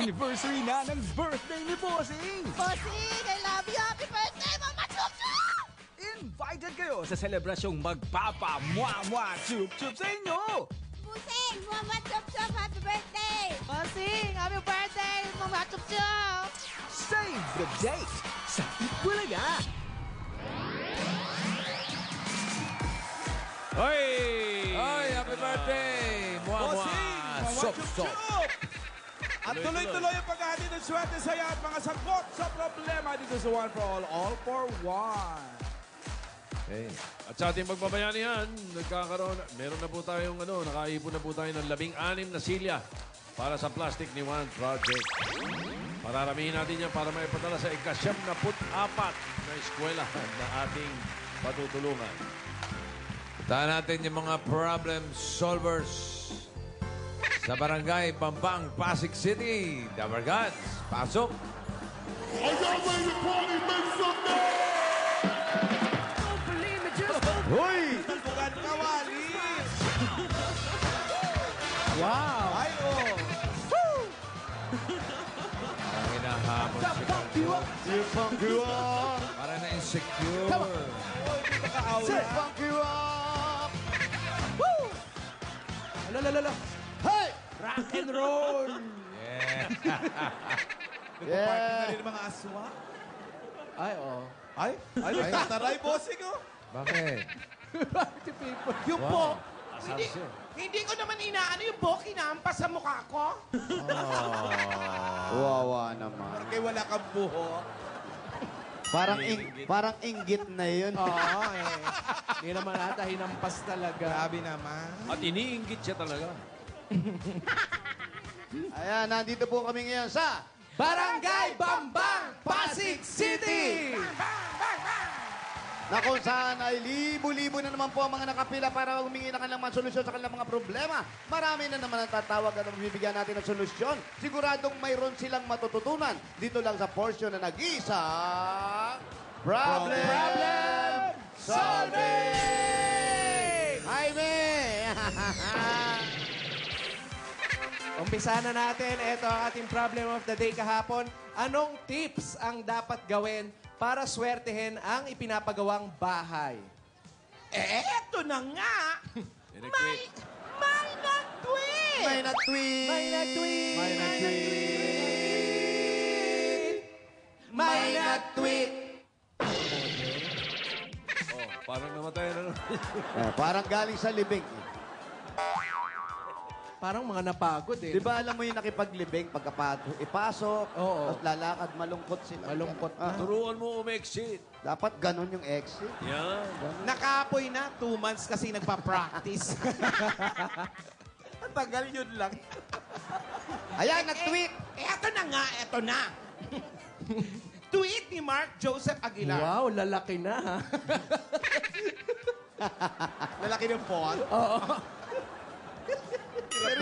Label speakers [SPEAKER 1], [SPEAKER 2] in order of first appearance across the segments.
[SPEAKER 1] Anniversary na ng birthday ni Bossing!
[SPEAKER 2] Bossing, I love you! Happy birthday, Mama Chup Chup!
[SPEAKER 1] Invited kayo sa selebrasyong magpapa-mwa-mwa-chup-chup sa inyo!
[SPEAKER 2] Bossing, Mama Chup Chup, happy birthday!
[SPEAKER 3] Bossing, happy birthday, Mama Chup Chup!
[SPEAKER 1] Save the date sa Itbulaga!
[SPEAKER 4] Hoy!
[SPEAKER 5] Ay, happy birthday!
[SPEAKER 4] Bossing!
[SPEAKER 5] Sop.
[SPEAKER 4] At tuloy-tuloy ang paghahati ng swerte saya at mga sagot sa problema dito sa One for All for One.
[SPEAKER 5] Okay.
[SPEAKER 6] At sa ating pagbabayanihan, meron na po tayong, nakaipon na po tayo ng 16 na silya para sa Plastic ni One Project. Pararamihin natin yan para maipadala sa ika-74 na eskwelahan na ating patutulungan.
[SPEAKER 5] Puntahan natin yung mga problem solvers sa Barangay Pampang, Pasig City. Dabar Gods, pasok!
[SPEAKER 4] Hoy! Bukan kawali!
[SPEAKER 3] Wow!
[SPEAKER 4] Ay, oh!
[SPEAKER 5] Parang hinahamon si Pancho. Parang na-insecure.
[SPEAKER 3] Lala. Hey! Rock and roll!
[SPEAKER 5] Yeah.
[SPEAKER 4] Nagpa-party na rin ng mga aswa.
[SPEAKER 3] Ay, oh.
[SPEAKER 4] Ay, nagtataray, bossing, oh!
[SPEAKER 5] Bakit?
[SPEAKER 3] Party people.
[SPEAKER 7] Yung po, hindi ko naman inaano yung po, kinampas sa mukha ko.
[SPEAKER 8] Wawa naman.
[SPEAKER 4] Parang kayo wala kang buho.
[SPEAKER 8] Parang inggit na yun.
[SPEAKER 3] Oo, eh. Hindi naman ata hinampas talaga.
[SPEAKER 4] Grabe naman.
[SPEAKER 6] At iniinggit siya talaga.
[SPEAKER 8] Ayan, nandito po kami ngayon sa
[SPEAKER 3] Barangay Bambang, Pasig City!
[SPEAKER 8] na kung saan ay libo-libo na naman po ang mga nakapila para humingi ng kanilang mga solusyon sa kanilang mga problema. Marami na naman ang tatawag at bibigyan natin ng solusyon. Siguradong mayroon silang matututunan dito lang sa portion na nag-iisang Problem Solving! Jaime!
[SPEAKER 3] Umpisa na natin. Ito ang ating problem of the day kahapon. Anong tips ang dapat gawin para swertehin ang ipinapagawang bahay?
[SPEAKER 7] Eto na nga. May nag-tweet.
[SPEAKER 8] May nag-tweet!
[SPEAKER 3] May nag-tweet!
[SPEAKER 8] May nag-tweet!
[SPEAKER 3] May nag-tweet!
[SPEAKER 6] Oh, parang namatay na naman.
[SPEAKER 8] Parang galing sa libing.
[SPEAKER 3] Parang mga napagod eh.
[SPEAKER 8] Di ba alam mo yung nakipaglibing ipasok,
[SPEAKER 3] Oo.
[SPEAKER 8] tapos lalakad, malungkot sila.
[SPEAKER 3] Malungkot
[SPEAKER 8] Ah,
[SPEAKER 6] Turuan mo umexit.
[SPEAKER 8] dapat ganun yung exit.
[SPEAKER 6] Yan.
[SPEAKER 7] Nakapoy na, 2 months kasi nagpa-practice. Ang tagal yun lang.
[SPEAKER 8] Ayan, nag-tweet!
[SPEAKER 7] Eto na nga, eto na. Tweet ni Mark Joseph Aguilar.
[SPEAKER 3] Wow, lalaki na ha.
[SPEAKER 7] Lalaki ng font.
[SPEAKER 8] Pero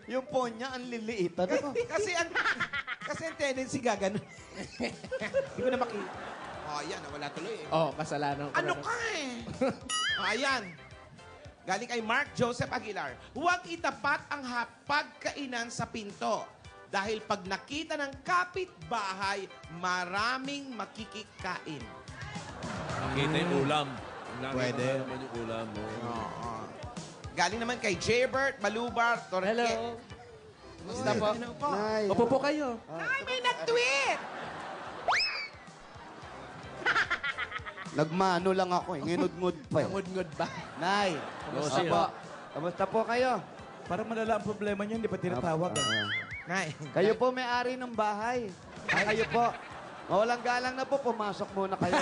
[SPEAKER 8] yung phone niya, ang liliit. Ano?
[SPEAKER 7] kasi ang tendency gagano. Hindi ko na makita. Oh, ayan, nawala tuloy eh.
[SPEAKER 3] Oh, kasalanan ko.
[SPEAKER 7] Ano ka eh? Ayan. Galing kay Mark Joseph Aguilar. Huwag itapat ang pagkainan sa pinto. Dahil pag nakita ng kapitbahay, maraming makikikain.
[SPEAKER 6] Nakita yung ulam.
[SPEAKER 4] Pwede.
[SPEAKER 6] Nakita naman yung ulam mo.
[SPEAKER 7] Galing naman kay Jaybert, Malubar, Torque.
[SPEAKER 3] Hello. Kumusta po?
[SPEAKER 8] Nay.
[SPEAKER 3] Opo po kayo.
[SPEAKER 7] Ay, may nag-tweet!
[SPEAKER 8] Nagmano lang ako eh. Nginudngud pa eh.
[SPEAKER 3] Ngud-ngud ba?
[SPEAKER 8] Nay, kamusta
[SPEAKER 6] Yossi,
[SPEAKER 8] po? Kamusta po kayo?
[SPEAKER 4] Parang malala ang problema niyo, hindi pa tinatawag.
[SPEAKER 7] Ngay.
[SPEAKER 8] Kayo po may-ari ng bahay. Kayo po. Mawalang galang na po, pumasok muna kayo.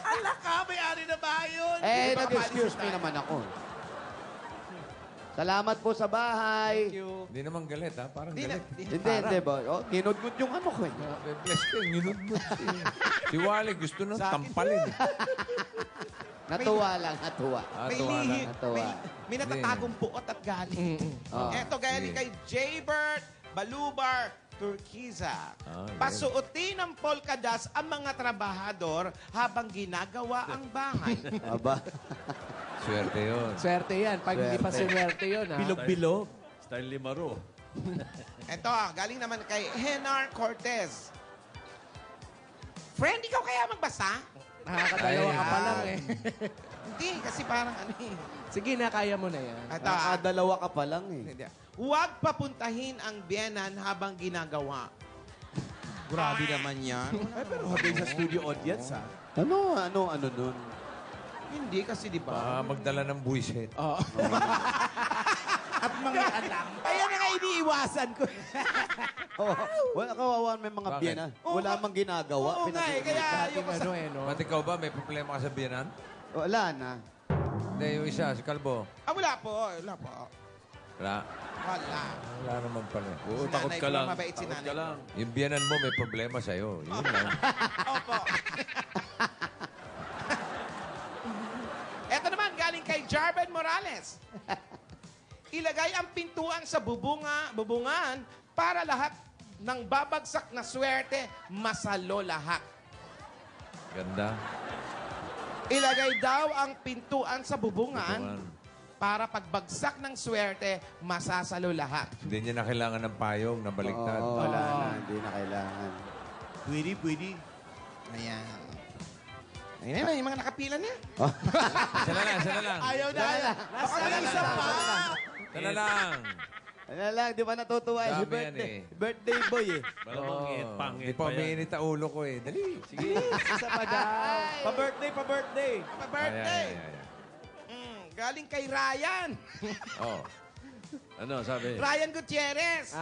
[SPEAKER 7] Ala ka, may-ari na ba yun?
[SPEAKER 8] Nag-excuse me naman ako. Salamat po sa bahay.
[SPEAKER 5] Hindi naman galit, ha? Parang
[SPEAKER 7] Di na,
[SPEAKER 5] galit.
[SPEAKER 8] Hindi ba? Oh, nginudngud yung ano ko eh.
[SPEAKER 5] Bless ko, nginudmud. Si Wally gusto nang tampalin.
[SPEAKER 8] Natuwa lang, natuwa.
[SPEAKER 7] may
[SPEAKER 5] Tuwa lang.
[SPEAKER 7] lihi,
[SPEAKER 8] Natuwa.
[SPEAKER 7] may natatagong puot at galing.
[SPEAKER 8] Oh.
[SPEAKER 7] Eto, galing kay Jaybert, Balubar, Turquiza.
[SPEAKER 5] yun.
[SPEAKER 7] Pasuotin ng polka dots ang mga trabahador habang ginagawa ang bahay.
[SPEAKER 8] Aba.
[SPEAKER 5] Swerte yun.
[SPEAKER 3] Swerte yan. Pag hindi pa
[SPEAKER 8] Swerte.
[SPEAKER 3] swerte yun ha.
[SPEAKER 4] Bilog-bilog.
[SPEAKER 6] Style Limaro.
[SPEAKER 7] Ito, galing naman kay Henar Cortez. Friend, ikaw kaya magbasa?
[SPEAKER 3] Nakakadalawa ka pa lang eh.
[SPEAKER 7] Hindi, kasi parang ano eh.
[SPEAKER 3] Sige na, kaya mo na yan.
[SPEAKER 7] Ito, ah.
[SPEAKER 8] Nakadalawa ka pa lang eh.
[SPEAKER 7] Hindi. Huwag papuntahin ang biyenan habang ginagawa. Grabe naman yan.
[SPEAKER 4] Ay, pero hagay sa studio audience, ha?
[SPEAKER 8] Ano nun?
[SPEAKER 7] Hindi kasi, di ba?
[SPEAKER 5] Magdala ng buwisit.
[SPEAKER 4] At mga alam.
[SPEAKER 7] Ayan na nga iniiwasan ko.
[SPEAKER 8] Oh, wala kawawan may mga
[SPEAKER 5] Bakit?
[SPEAKER 8] biyanan. Wala mang ginagawa.
[SPEAKER 7] Oo nga eh, kaya ayoko sa...
[SPEAKER 3] Ano eh, no?
[SPEAKER 5] Ba't ikaw ba? May problema ka sa biyanan?
[SPEAKER 8] Wala na.
[SPEAKER 5] Hindi, yung isa, si Kalbo.
[SPEAKER 7] Wala po, wala po.
[SPEAKER 5] Wala.
[SPEAKER 7] Wala.
[SPEAKER 5] Wala naman pala.
[SPEAKER 6] Oo,
[SPEAKER 7] Si
[SPEAKER 6] takot
[SPEAKER 7] nanay
[SPEAKER 6] ka
[SPEAKER 7] ko
[SPEAKER 6] lang.
[SPEAKER 7] mabait si
[SPEAKER 6] Takot
[SPEAKER 7] nanay
[SPEAKER 6] ka
[SPEAKER 7] ko.
[SPEAKER 6] lang.
[SPEAKER 5] Yung biyanan mo may problema sa'yo. Yun lang.
[SPEAKER 7] Opo. Eto naman, galing kay Jarben Morales. Ilagay ang pintuan sa bubungan para lahat ng babagsak na swerte masalo lahat.
[SPEAKER 5] Ganda.
[SPEAKER 7] Ilagay daw ang pintuan sa bubungan
[SPEAKER 5] Bubungan.
[SPEAKER 7] para pagbagsak ng swerte, masasalo lahat.
[SPEAKER 5] Hindi niya na kailangan ng payong na baliktad.
[SPEAKER 8] Oo, wala na. Hindi na kailangan.
[SPEAKER 4] Pwede.
[SPEAKER 7] Ayan. Ayun na, yung mga nakapila niya.
[SPEAKER 5] Isa na lang.
[SPEAKER 7] Ayaw na. Baka may isa pa.
[SPEAKER 5] Isa na lang.
[SPEAKER 8] Ano lang, di ba natutuwa si
[SPEAKER 5] Dami yan
[SPEAKER 8] birthday?
[SPEAKER 5] eh.
[SPEAKER 8] Birthday boy eh.
[SPEAKER 6] Malamang
[SPEAKER 5] Hindi pa umiinit ang ulo ko eh. Dali. Sige.
[SPEAKER 3] Isa pa daw.
[SPEAKER 4] Pa-birthday.
[SPEAKER 7] Happy birthday. Galing kay Ryan.
[SPEAKER 5] Oh.
[SPEAKER 6] Ano, sabi?
[SPEAKER 7] Ryan Gutierrez.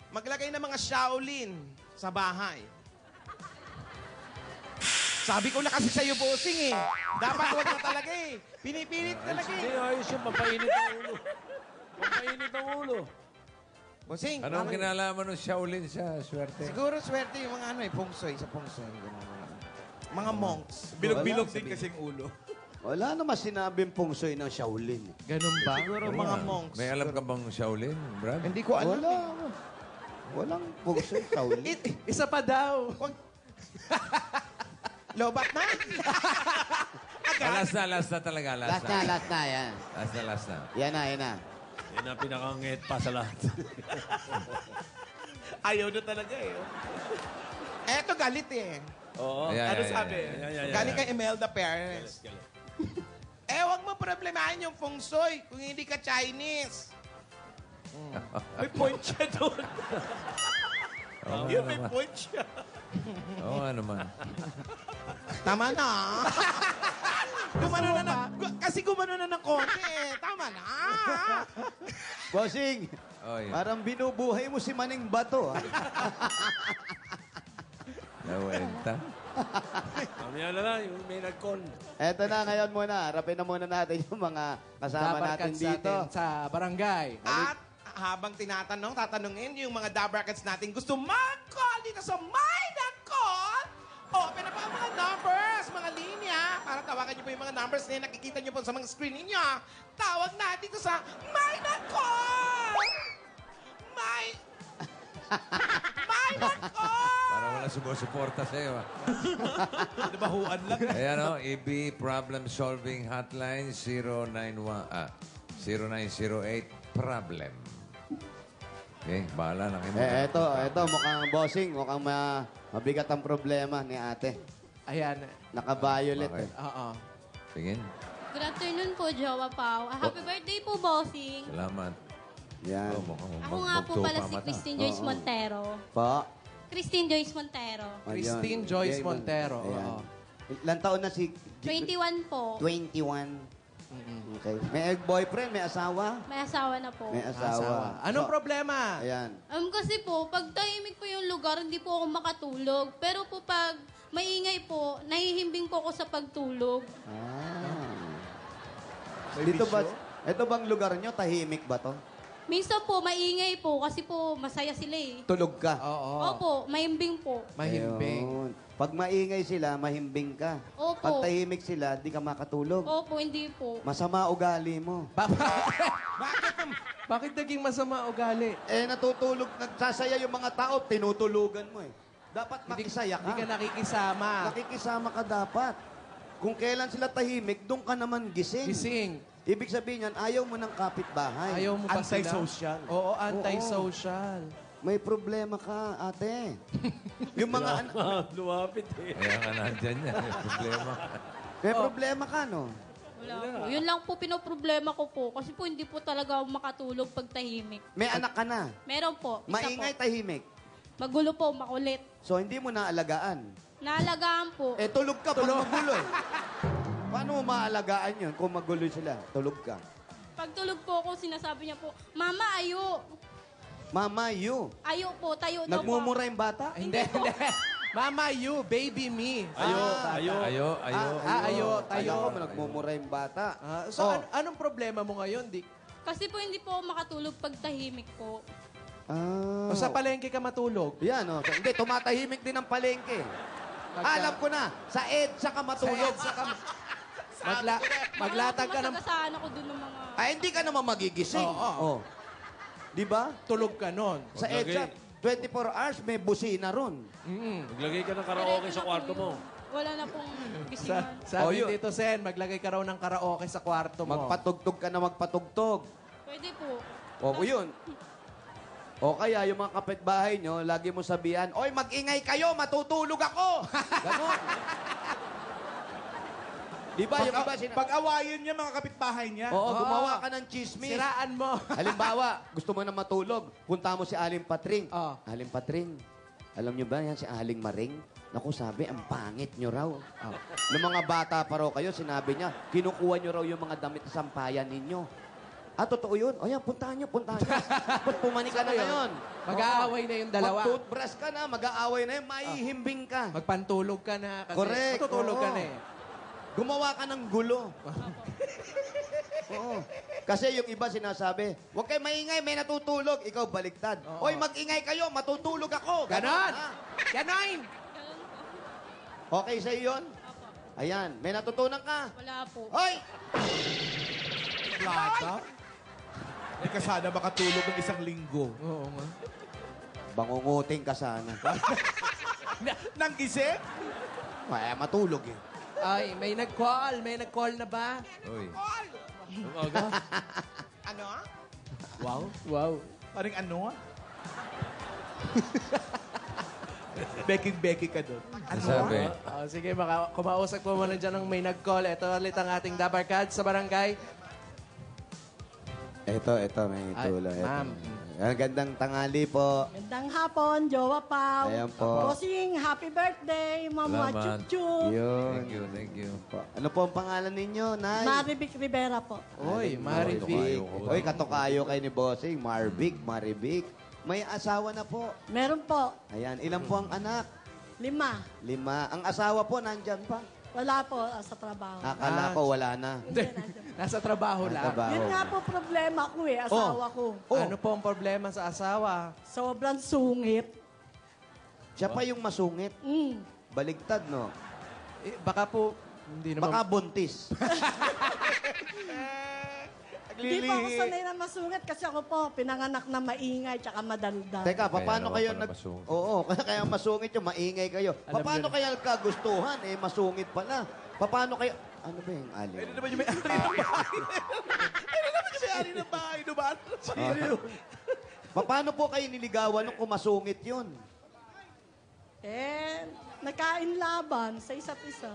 [SPEAKER 7] Maglagay ng mga Shaolin sa bahay. Sabi ko na kasi sa'yo, bossing eh. Dapat wag na talaga eh. Pinipilit talaga
[SPEAKER 6] Hindi,
[SPEAKER 7] eh.
[SPEAKER 6] ayos yung pampainit ang ulo. Pampainit ang ulo.
[SPEAKER 7] Bossing,
[SPEAKER 5] Anong kinalaman ng Shaolin sa swerte?
[SPEAKER 7] siguro swerte yung mga ano eh, pungsoy, sa pungsoy. Mga monks.
[SPEAKER 4] Bilog-bilog din kasing ulo.
[SPEAKER 8] Wala naman sinabing pungsoy ng Shaolin.
[SPEAKER 3] Ganun ba?
[SPEAKER 7] Siguro mga monks.
[SPEAKER 5] May alam ka bang Shaolin, Brad?
[SPEAKER 7] Hindi ko alam.
[SPEAKER 8] Wala. Walang pungsoy Shaolin.
[SPEAKER 3] Isa pa daw.
[SPEAKER 7] Lobat na.
[SPEAKER 5] Last na talaga. Last na.
[SPEAKER 8] Last na, yan.
[SPEAKER 5] Last na.
[SPEAKER 8] Yan na.
[SPEAKER 6] Yan ang pinakangit pa sa lahat.
[SPEAKER 4] Ayaw na talaga eh.
[SPEAKER 7] Eto galit eh.
[SPEAKER 6] Oo.
[SPEAKER 4] Ano sabi?
[SPEAKER 7] Galing kay Imelda Perez. Wag mo problemahin yung feng shui kung hindi ka Chinese.
[SPEAKER 4] May point siya doon.
[SPEAKER 5] Oo
[SPEAKER 4] Yun, may
[SPEAKER 5] naman.
[SPEAKER 4] point siya.
[SPEAKER 5] Oo nga naman.
[SPEAKER 7] Tama na. Kasi gumano na ng konti eh. Tama na.
[SPEAKER 8] Bossing,
[SPEAKER 5] Oy,
[SPEAKER 8] parang binubuhay mo si Maning Bato. Ah.
[SPEAKER 5] nawenta.
[SPEAKER 6] Mamaya na lang, yung may nag-con.
[SPEAKER 8] Eto na, ngayon muna. Harapin na muna natin yung mga kasama natin
[SPEAKER 3] Dabarkans
[SPEAKER 8] dito.
[SPEAKER 3] natin sa barangay.
[SPEAKER 7] At habang tatanungin yung mga Dabarkans natin gusto mag-call dito sa My Not Call, open na pa ang mga numbers, mga linya, para tawagan niyo po yung mga numbers na nakikita niyo po sa mga screen ninyo. Tawag na dito sa My Not Call! My Not Call!
[SPEAKER 5] Parang wala sumusuporta sa'yo.
[SPEAKER 4] Nabahuan lang.
[SPEAKER 5] Ayan o, EB Problem Solving Hotline 0908 Problem. Okay, bahala na kayo.
[SPEAKER 8] Eto, mukhang bossing. Mukhang mabigat ang problema ni ate.
[SPEAKER 3] Ayan.
[SPEAKER 8] Naka-violet.
[SPEAKER 5] Bakit?
[SPEAKER 3] Oo.
[SPEAKER 5] Tingin.
[SPEAKER 2] Good afternoon po, Jowa Pao. Happy birthday po, bossing.
[SPEAKER 5] Salamat.
[SPEAKER 8] Yan.
[SPEAKER 5] Mukhang
[SPEAKER 2] Ako nga po pala si
[SPEAKER 5] mata.
[SPEAKER 2] Christine Joyce
[SPEAKER 8] Oo.
[SPEAKER 2] Montero.
[SPEAKER 8] Pa.
[SPEAKER 2] Christine Joyce Montero.
[SPEAKER 8] Ayun.
[SPEAKER 3] Christine Joyce
[SPEAKER 8] Ayan.
[SPEAKER 3] Montero.
[SPEAKER 8] Ayan.
[SPEAKER 3] Oo.
[SPEAKER 8] Ilan taon na si...
[SPEAKER 2] 21 po.
[SPEAKER 8] 21. Okay. May boyfriend, may asawa?
[SPEAKER 2] May asawa na po.
[SPEAKER 8] May asawa.
[SPEAKER 3] Anong
[SPEAKER 8] So,
[SPEAKER 3] problema?
[SPEAKER 8] Ayan.
[SPEAKER 2] Kasi po, pag tahimik po yung lugar, hindi po ako makatulog. Pero po pag maingay po, nahihimbing po ako sa pagtulog.
[SPEAKER 8] Dito ba, ito bang lugar nyo, tahimik ba to?
[SPEAKER 2] Minsan po, maingay po kasi po masaya sila eh.
[SPEAKER 8] Tulog ka?
[SPEAKER 3] Oo.
[SPEAKER 2] Opo, mahimbing po.
[SPEAKER 3] Mahimbing.
[SPEAKER 8] Ayun. Pag maingay sila, mahimbing ka.
[SPEAKER 2] Opo.
[SPEAKER 8] Pag tahimik sila, di ka makatulog.
[SPEAKER 2] Opo, hindi po.
[SPEAKER 8] Masama ugali mo.
[SPEAKER 3] Bakit naging masama ugali?
[SPEAKER 8] Natutulog, nagsasaya yung mga tao, tinutulugan mo eh. Dapat makisaya
[SPEAKER 3] Hindi ka
[SPEAKER 8] ka.
[SPEAKER 3] nakikisama.
[SPEAKER 8] Nakikisama ka dapat. Kung kailan sila tahimik, doon ka naman gising.
[SPEAKER 3] Gising.
[SPEAKER 8] Ibig sabihin yan, ayaw mo ng kapitbahay.
[SPEAKER 3] Ayaw mo ba sila?
[SPEAKER 7] Antisocial.
[SPEAKER 3] Oo, antisocial.
[SPEAKER 8] May problema ka, ate. Yung mga
[SPEAKER 6] Lumapit eh.
[SPEAKER 5] Kaya nga nandyan yan. May problema.
[SPEAKER 8] may problema ka, no?
[SPEAKER 2] Wala po. Yun lang po pinoproblema ko po. Kasi po hindi po talaga ako makatulog pag tahimik.
[SPEAKER 8] May anak ka na.
[SPEAKER 2] Meron po. Isa
[SPEAKER 8] Maingay,
[SPEAKER 2] po.
[SPEAKER 8] tahimik.
[SPEAKER 2] Magulo po, makulit.
[SPEAKER 8] So, hindi mo naalagaan.
[SPEAKER 2] Naalagaan po.
[SPEAKER 8] Eh, tulog ka pag magulo eh. Paano mo maalagaan yun kung magulo sila? Tulog ka.
[SPEAKER 2] Pag tulog po ako, sinasabi niya po, Mama, ayo.
[SPEAKER 8] Mama, you.
[SPEAKER 2] Ayo po, tayo daw po.
[SPEAKER 8] Nagmumura yung bata?
[SPEAKER 3] Hindi, hindi. Mama, you, baby me.
[SPEAKER 6] Ayo, ayo.
[SPEAKER 5] Ayo, ayo.
[SPEAKER 3] ayo, tayo.
[SPEAKER 8] Ayo. Mo, nagmumura yung bata.
[SPEAKER 3] So,
[SPEAKER 8] Oh.
[SPEAKER 3] anong problema mo ngayon, Dick?
[SPEAKER 2] Kasi po hindi po ako makatulog pag tahimik po.
[SPEAKER 8] Ah.
[SPEAKER 3] O sa palengke ka matulog?
[SPEAKER 8] Yan, oh. Hindi, tumatahimik din ang palengke. Alam ko na, sa EDSA ka matulog.
[SPEAKER 3] Maglatag ka ng...
[SPEAKER 2] Masagasaan ako dun ng mga...
[SPEAKER 8] Ay, hindi ka naman magigising.
[SPEAKER 3] Oo.
[SPEAKER 8] Oh. Di ba?
[SPEAKER 3] Tulog ka nun.
[SPEAKER 8] Sa EDSA, 24 hours, may busina ron.
[SPEAKER 6] Maglagay ka ng karaoke sa kwarto mo.
[SPEAKER 2] Wala na pong gisingan.
[SPEAKER 3] Sabi
[SPEAKER 8] yun.
[SPEAKER 3] dito, Sen, maglagay ka raw ng karaoke sa kwarto mo.
[SPEAKER 8] Magpatugtog ka na magpatugtog.
[SPEAKER 2] Pwede po.
[SPEAKER 8] O, yun. O kaya, yung mga kapitbahay nyo, lagi mo sabihan, Oy, mag-ingay kayo, matutulog ako. Ganon. Di ba, yung iba,
[SPEAKER 7] Pag-awayin niya mga kapitbahay niya.
[SPEAKER 8] Oo, gumawa ka ng chismis.
[SPEAKER 3] Siraan mo.
[SPEAKER 8] Halimbawa, gusto mo na matulog, punta mo si Aling Patring.
[SPEAKER 3] Oh.
[SPEAKER 8] Aling Patring, alam nyo ba yan si Aling Maring? Naku, sabi, ang pangit nyo raw. Nung mga bata pa raw kayo, sinabi niya, kinukuha nyo raw yung mga damit sa sampayan ninyo. Totoo yun? O yan, puntahan nyo, puntahan nyo. Ba't pumani ka na ngayon?
[SPEAKER 3] Mag-aaway na yung dalawa.
[SPEAKER 8] Mag-toothbrush ka na, mag-aaway na yun, maihimbing ka.
[SPEAKER 3] Magpantulog ka na. Kasi
[SPEAKER 8] Correct,
[SPEAKER 3] matutulog ka
[SPEAKER 8] oo.
[SPEAKER 3] na eh.
[SPEAKER 8] Gumawa ka ng gulo. Oo. Kasi yung iba sinasabi, huwag kayo maingay, may natutulog. Ikaw baliktad. Oy, mag-ingay kayo, matutulog ako.
[SPEAKER 3] Ganon!
[SPEAKER 8] Ha?
[SPEAKER 3] Ganon!
[SPEAKER 8] Okay sa yun? Ayan, may natutunan ka.
[SPEAKER 2] Wala po.
[SPEAKER 8] Hoy!
[SPEAKER 7] Plata. Eh, kasana makatulog ng isang linggo.
[SPEAKER 3] Oo nga.
[SPEAKER 8] Bangunguting ka sana.
[SPEAKER 7] Nang gising?
[SPEAKER 8] Kaya matulog eh.
[SPEAKER 3] Ay, may nag-call. May nag-call na ba?
[SPEAKER 5] Uy.
[SPEAKER 6] Umaga.
[SPEAKER 7] Ano?
[SPEAKER 3] Wow. Wow.
[SPEAKER 7] Parang ano? Beking-beking ka doon.
[SPEAKER 5] Sabi.
[SPEAKER 3] Sige, kumausap po muna dyan ng may nag-call. Ito ulit ang ating Dabarkad sa barangay.
[SPEAKER 8] Ito, may
[SPEAKER 3] Ay,
[SPEAKER 8] tulo. Ito.
[SPEAKER 3] ma'am.
[SPEAKER 8] Gandang tangali po.
[SPEAKER 9] Magandang hapon, Jowa Pao.
[SPEAKER 8] Ayan po.
[SPEAKER 9] Bossing, happy birthday, Mama
[SPEAKER 5] Salamat.
[SPEAKER 9] Chup-Chup.
[SPEAKER 8] Yun.
[SPEAKER 5] Thank you, thank you.
[SPEAKER 8] Ano po ang pangalan ninyo, Nay?
[SPEAKER 9] Marivic Rivera po.
[SPEAKER 3] Uy, Marivic.
[SPEAKER 8] Uy, katokayo kay ni Bossing. Marivic. May asawa na po.
[SPEAKER 9] Meron po,
[SPEAKER 8] Ayan, ilan po ang anak?
[SPEAKER 9] 5.
[SPEAKER 8] 5. Ang asawa po, nandyan pa.
[SPEAKER 9] Wala po sa trabaho.
[SPEAKER 8] Akala ko wala na.
[SPEAKER 3] Nasa trabaho lang.
[SPEAKER 8] Trabaho.
[SPEAKER 9] Yun nga po problema ko asawa ko.
[SPEAKER 8] Oh.
[SPEAKER 3] Ano po ang problema sa asawa?
[SPEAKER 9] Sobrang sungit.
[SPEAKER 8] Siya pa yung masungit.
[SPEAKER 9] Mm.
[SPEAKER 8] Baligtad, no?
[SPEAKER 3] Baka po, hindi naman...
[SPEAKER 8] Baka buntis.
[SPEAKER 9] Hindi po ako sanay na masungit kasi ako po pinanganak na maingay tsaka madaldal.
[SPEAKER 8] Teka,
[SPEAKER 5] Kaya
[SPEAKER 8] paano
[SPEAKER 5] naman
[SPEAKER 8] kayo
[SPEAKER 5] pala
[SPEAKER 8] nag...
[SPEAKER 5] masungit.
[SPEAKER 8] Oo, kaya masungit yung maingay kayo.
[SPEAKER 3] Alam
[SPEAKER 8] Paano
[SPEAKER 3] yun.
[SPEAKER 8] kaya nagkagustuhan? Masungit pala. Paano kayo... Ano ba yung alin?
[SPEAKER 7] Ano naman yung may-ari ng bahay? Ano naman yung may-ari ng bahay? Diba?
[SPEAKER 8] Paano po kayo niligawan nung kumasungit yun?
[SPEAKER 9] Nagkain laban sa isa't isa.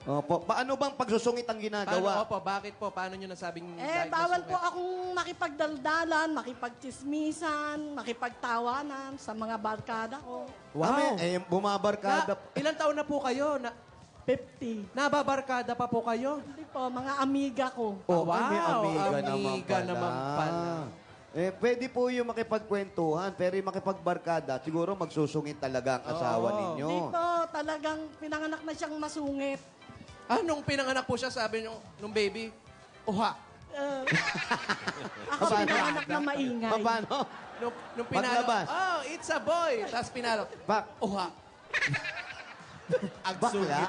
[SPEAKER 8] Opo. Paano bang pagsusungit ang
[SPEAKER 3] Paano,
[SPEAKER 8] ginagawa?
[SPEAKER 3] opo, bakit po? Paano nyo nasabing... dahil
[SPEAKER 9] Bawal
[SPEAKER 3] masungit?
[SPEAKER 9] po akong makipagdaldalan, makipagchismisan, makipagtawanan sa mga barkada ko.
[SPEAKER 3] Wow!
[SPEAKER 8] Bumabarkada.
[SPEAKER 3] Ilang taon na po kayo?
[SPEAKER 9] 50.
[SPEAKER 3] Nababarkada pa po kayo?
[SPEAKER 9] Hindi po, mga amiga ko.
[SPEAKER 8] Oh,
[SPEAKER 3] Wow,
[SPEAKER 8] may amiga
[SPEAKER 3] amiga
[SPEAKER 8] naman
[SPEAKER 3] naman pala.
[SPEAKER 8] Pwede po yung makipagkwentuhan, pero yung makipagbarkada, siguro magsusungit talaga ang asawa ninyo.
[SPEAKER 9] Hindi po, talagang pinanganak na siyang masungit.
[SPEAKER 3] Nung pinanganak po siya, sabi nung baby, uha.
[SPEAKER 9] Ako pinanganak na maingay.
[SPEAKER 8] Paano?
[SPEAKER 3] Nung pinalo,
[SPEAKER 8] Paglabas.
[SPEAKER 3] oh, it's a boy. Tapos pinalo, uha.
[SPEAKER 8] Bakla?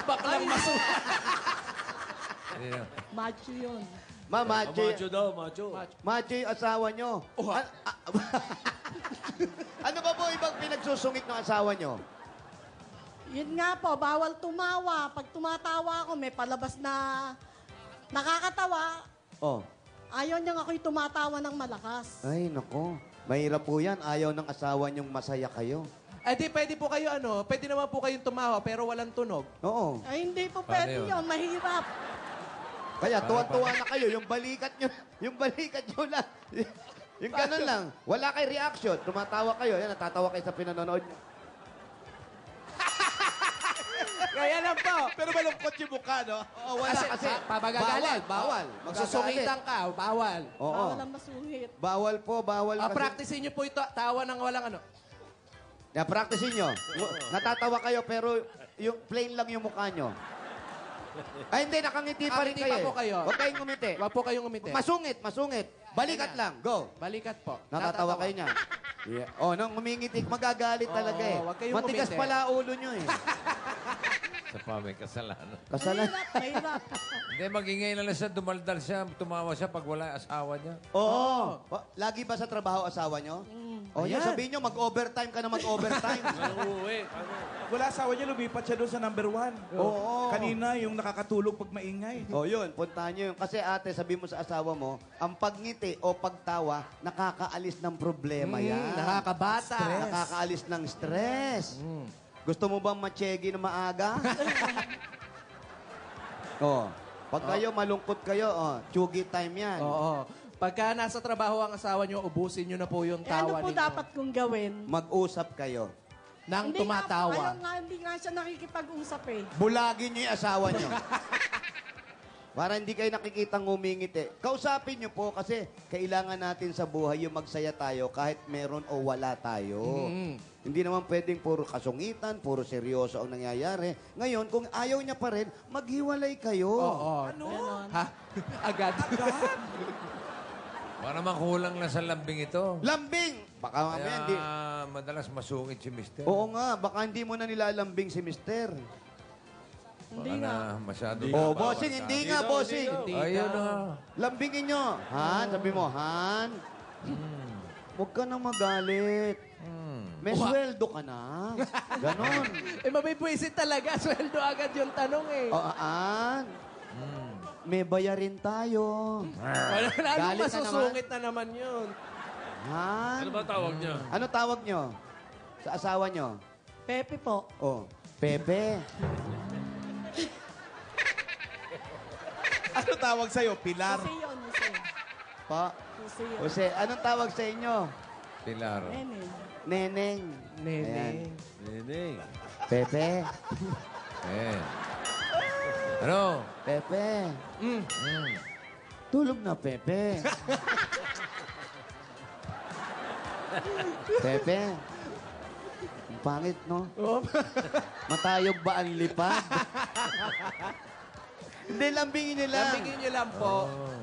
[SPEAKER 3] Baklang masungit.
[SPEAKER 9] Macho yun.
[SPEAKER 6] Macho daw, macho.
[SPEAKER 8] Macho yung asawa nyo.
[SPEAKER 3] Uha.
[SPEAKER 8] Ano ba po ibang pinagsusungit ng asawa nyo?
[SPEAKER 9] Yun nga po, bawal tumawa. Pag tumatawa ako, may palabas na Nakakatawa.
[SPEAKER 8] Oh.
[SPEAKER 9] Ayaw niyang ako'y tumatawa ng malakas.
[SPEAKER 8] Ay, nako. Mahirap po yan. Ayaw ng asawa niyong masaya kayo.
[SPEAKER 3] Eh di, pwede po kayo pwede naman po kayong tumawa pero walang tunog.
[SPEAKER 8] Oo.
[SPEAKER 9] Ay, hindi po
[SPEAKER 5] Paano
[SPEAKER 9] pwede
[SPEAKER 5] yun?
[SPEAKER 9] yun. Mahirap.
[SPEAKER 8] Kaya tuwan-tuwa na kayo. Yung balikat nyo lang. Yung ganun lang. Wala kay reaction. Tumatawa kayo. Yan, natatawa kayo sa pinanonood nyo.
[SPEAKER 3] Kaya lang po.
[SPEAKER 7] Pero malungkot yung mukha, no?
[SPEAKER 8] Oo, wala kasi.
[SPEAKER 3] Pabagagalit.
[SPEAKER 8] Bawal.
[SPEAKER 3] Magsusungitan ka, bawal.
[SPEAKER 8] Oo.
[SPEAKER 9] Bawal ang masungit.
[SPEAKER 8] Bawal po, bawal. kasi.
[SPEAKER 3] Practicein niyo po ito, tawa ng walang
[SPEAKER 8] Yeah, practicein nyo. Natatawa kayo pero yung plain lang yung mukha nyo. Ay, hindi. Nakangiti pa rin
[SPEAKER 3] Ngiti
[SPEAKER 8] kayo.
[SPEAKER 3] pa po kayo.
[SPEAKER 8] Huwag kayong ngumiti.
[SPEAKER 3] Wag po kayong umiti.
[SPEAKER 8] Masungit. Balikat lang. Go.
[SPEAKER 3] Balikat po.
[SPEAKER 8] Natatawa kayo niya. Yeah. Oh, nung ngumingiti, magagalit talaga eh.
[SPEAKER 3] wag kayong
[SPEAKER 8] Matigas
[SPEAKER 3] ngumiti.
[SPEAKER 8] pala ulo nyo eh.
[SPEAKER 5] Sa pa, may kasalanan.
[SPEAKER 8] Kasalan.
[SPEAKER 9] Mahirap.
[SPEAKER 5] Hindi, magingay na lang siya, dumaldal siya, tumawa siya pag wala yung asawa niya.
[SPEAKER 8] Oo. Lagi ba sa trabaho asawa nyo? O yan,
[SPEAKER 3] Ayan.
[SPEAKER 8] sabihin nyo, mag-overtime ka na mag-overtime.
[SPEAKER 6] Uuwi.
[SPEAKER 7] Wala asawa niya, lumipat siya doon sa number 1.
[SPEAKER 8] Oo.
[SPEAKER 7] Kanina, yung nakakatulog pag maingay.
[SPEAKER 8] O yun, puntahan nyo yun. Kasi ate, sabi mo sa asawa mo, ang pagngiti o pagtawa, nakakaalis ng problema yan.
[SPEAKER 3] Nakakabata.
[SPEAKER 8] Nakakaalis ng stress. Gusto mo bang machegi na maaga? Pag kayo, malungkot kayo, tsugi time yan.
[SPEAKER 3] Oo. Pagka nasa trabaho ang asawa niyo, ubusin niyo na po yung
[SPEAKER 9] Eh, ano
[SPEAKER 3] tawa
[SPEAKER 9] po
[SPEAKER 3] ninyo.
[SPEAKER 9] dapat kong gawin?
[SPEAKER 8] Mag-usap kayo.
[SPEAKER 3] Nang
[SPEAKER 9] Hindi nga,
[SPEAKER 3] tumatawa.
[SPEAKER 9] hindi nga siya nakikipag-usap eh.
[SPEAKER 8] Bulagin niyo yung asawa niyo. Para hindi kayo nakikitang ngumingiti. Kausapin niyo po kasi kailangan natin sa buhay yung magsaya tayo kahit meron o wala tayo. Hindi naman pwedeng puro kasungitan, puro seryoso ang nangyayari. Ngayon, kung ayaw niya pa rin, maghiwalay kayo.
[SPEAKER 3] Oo.
[SPEAKER 7] Ano?
[SPEAKER 3] Ha? Agad.
[SPEAKER 5] Baka naman kulang na sa lambing ito.
[SPEAKER 8] Lambing! Baka mamaya
[SPEAKER 5] Kaya
[SPEAKER 8] hindi.
[SPEAKER 5] madalas masungit si mister.
[SPEAKER 8] Oo nga, baka hindi mo na nilalambing si mister.
[SPEAKER 5] Baka na masyado.
[SPEAKER 8] Oh, bossing, hindi nga, bossing.
[SPEAKER 5] Ayun na.
[SPEAKER 8] Lambingin nyo. Han, sabi mo, Han. Huwag ka nang magalit. May sweldo ka na. Ganon.
[SPEAKER 3] Mabibwisit talaga. Sweldo agad yung tanong eh.
[SPEAKER 8] O, Han. May bayarin tayo.
[SPEAKER 3] Ano
[SPEAKER 8] Galit na
[SPEAKER 3] masusungit na naman yun?
[SPEAKER 8] Han.
[SPEAKER 6] Ano ba tawag niya?
[SPEAKER 8] Ano tawag nyo? Sa asawa nyo?
[SPEAKER 9] Pepe po.
[SPEAKER 8] Oh, Pepe.
[SPEAKER 7] Ano tawag sa'yo? Pilar?
[SPEAKER 9] Jose yun, Jose.
[SPEAKER 8] Pa.
[SPEAKER 9] Jose yun.
[SPEAKER 8] Jose, anong tawag sa inyo?
[SPEAKER 5] Pilar.
[SPEAKER 9] Nene.
[SPEAKER 8] Neneng.
[SPEAKER 3] Nene.
[SPEAKER 6] Nene.
[SPEAKER 8] Pepe.
[SPEAKER 5] Eh. Ano?
[SPEAKER 8] Pepe. Tulog na, Pepe. Pepe. Ang pangit, no? Matayog ba ang lipad? Hindi, lambingin nyo lang.
[SPEAKER 3] Lambingin niyo lang po.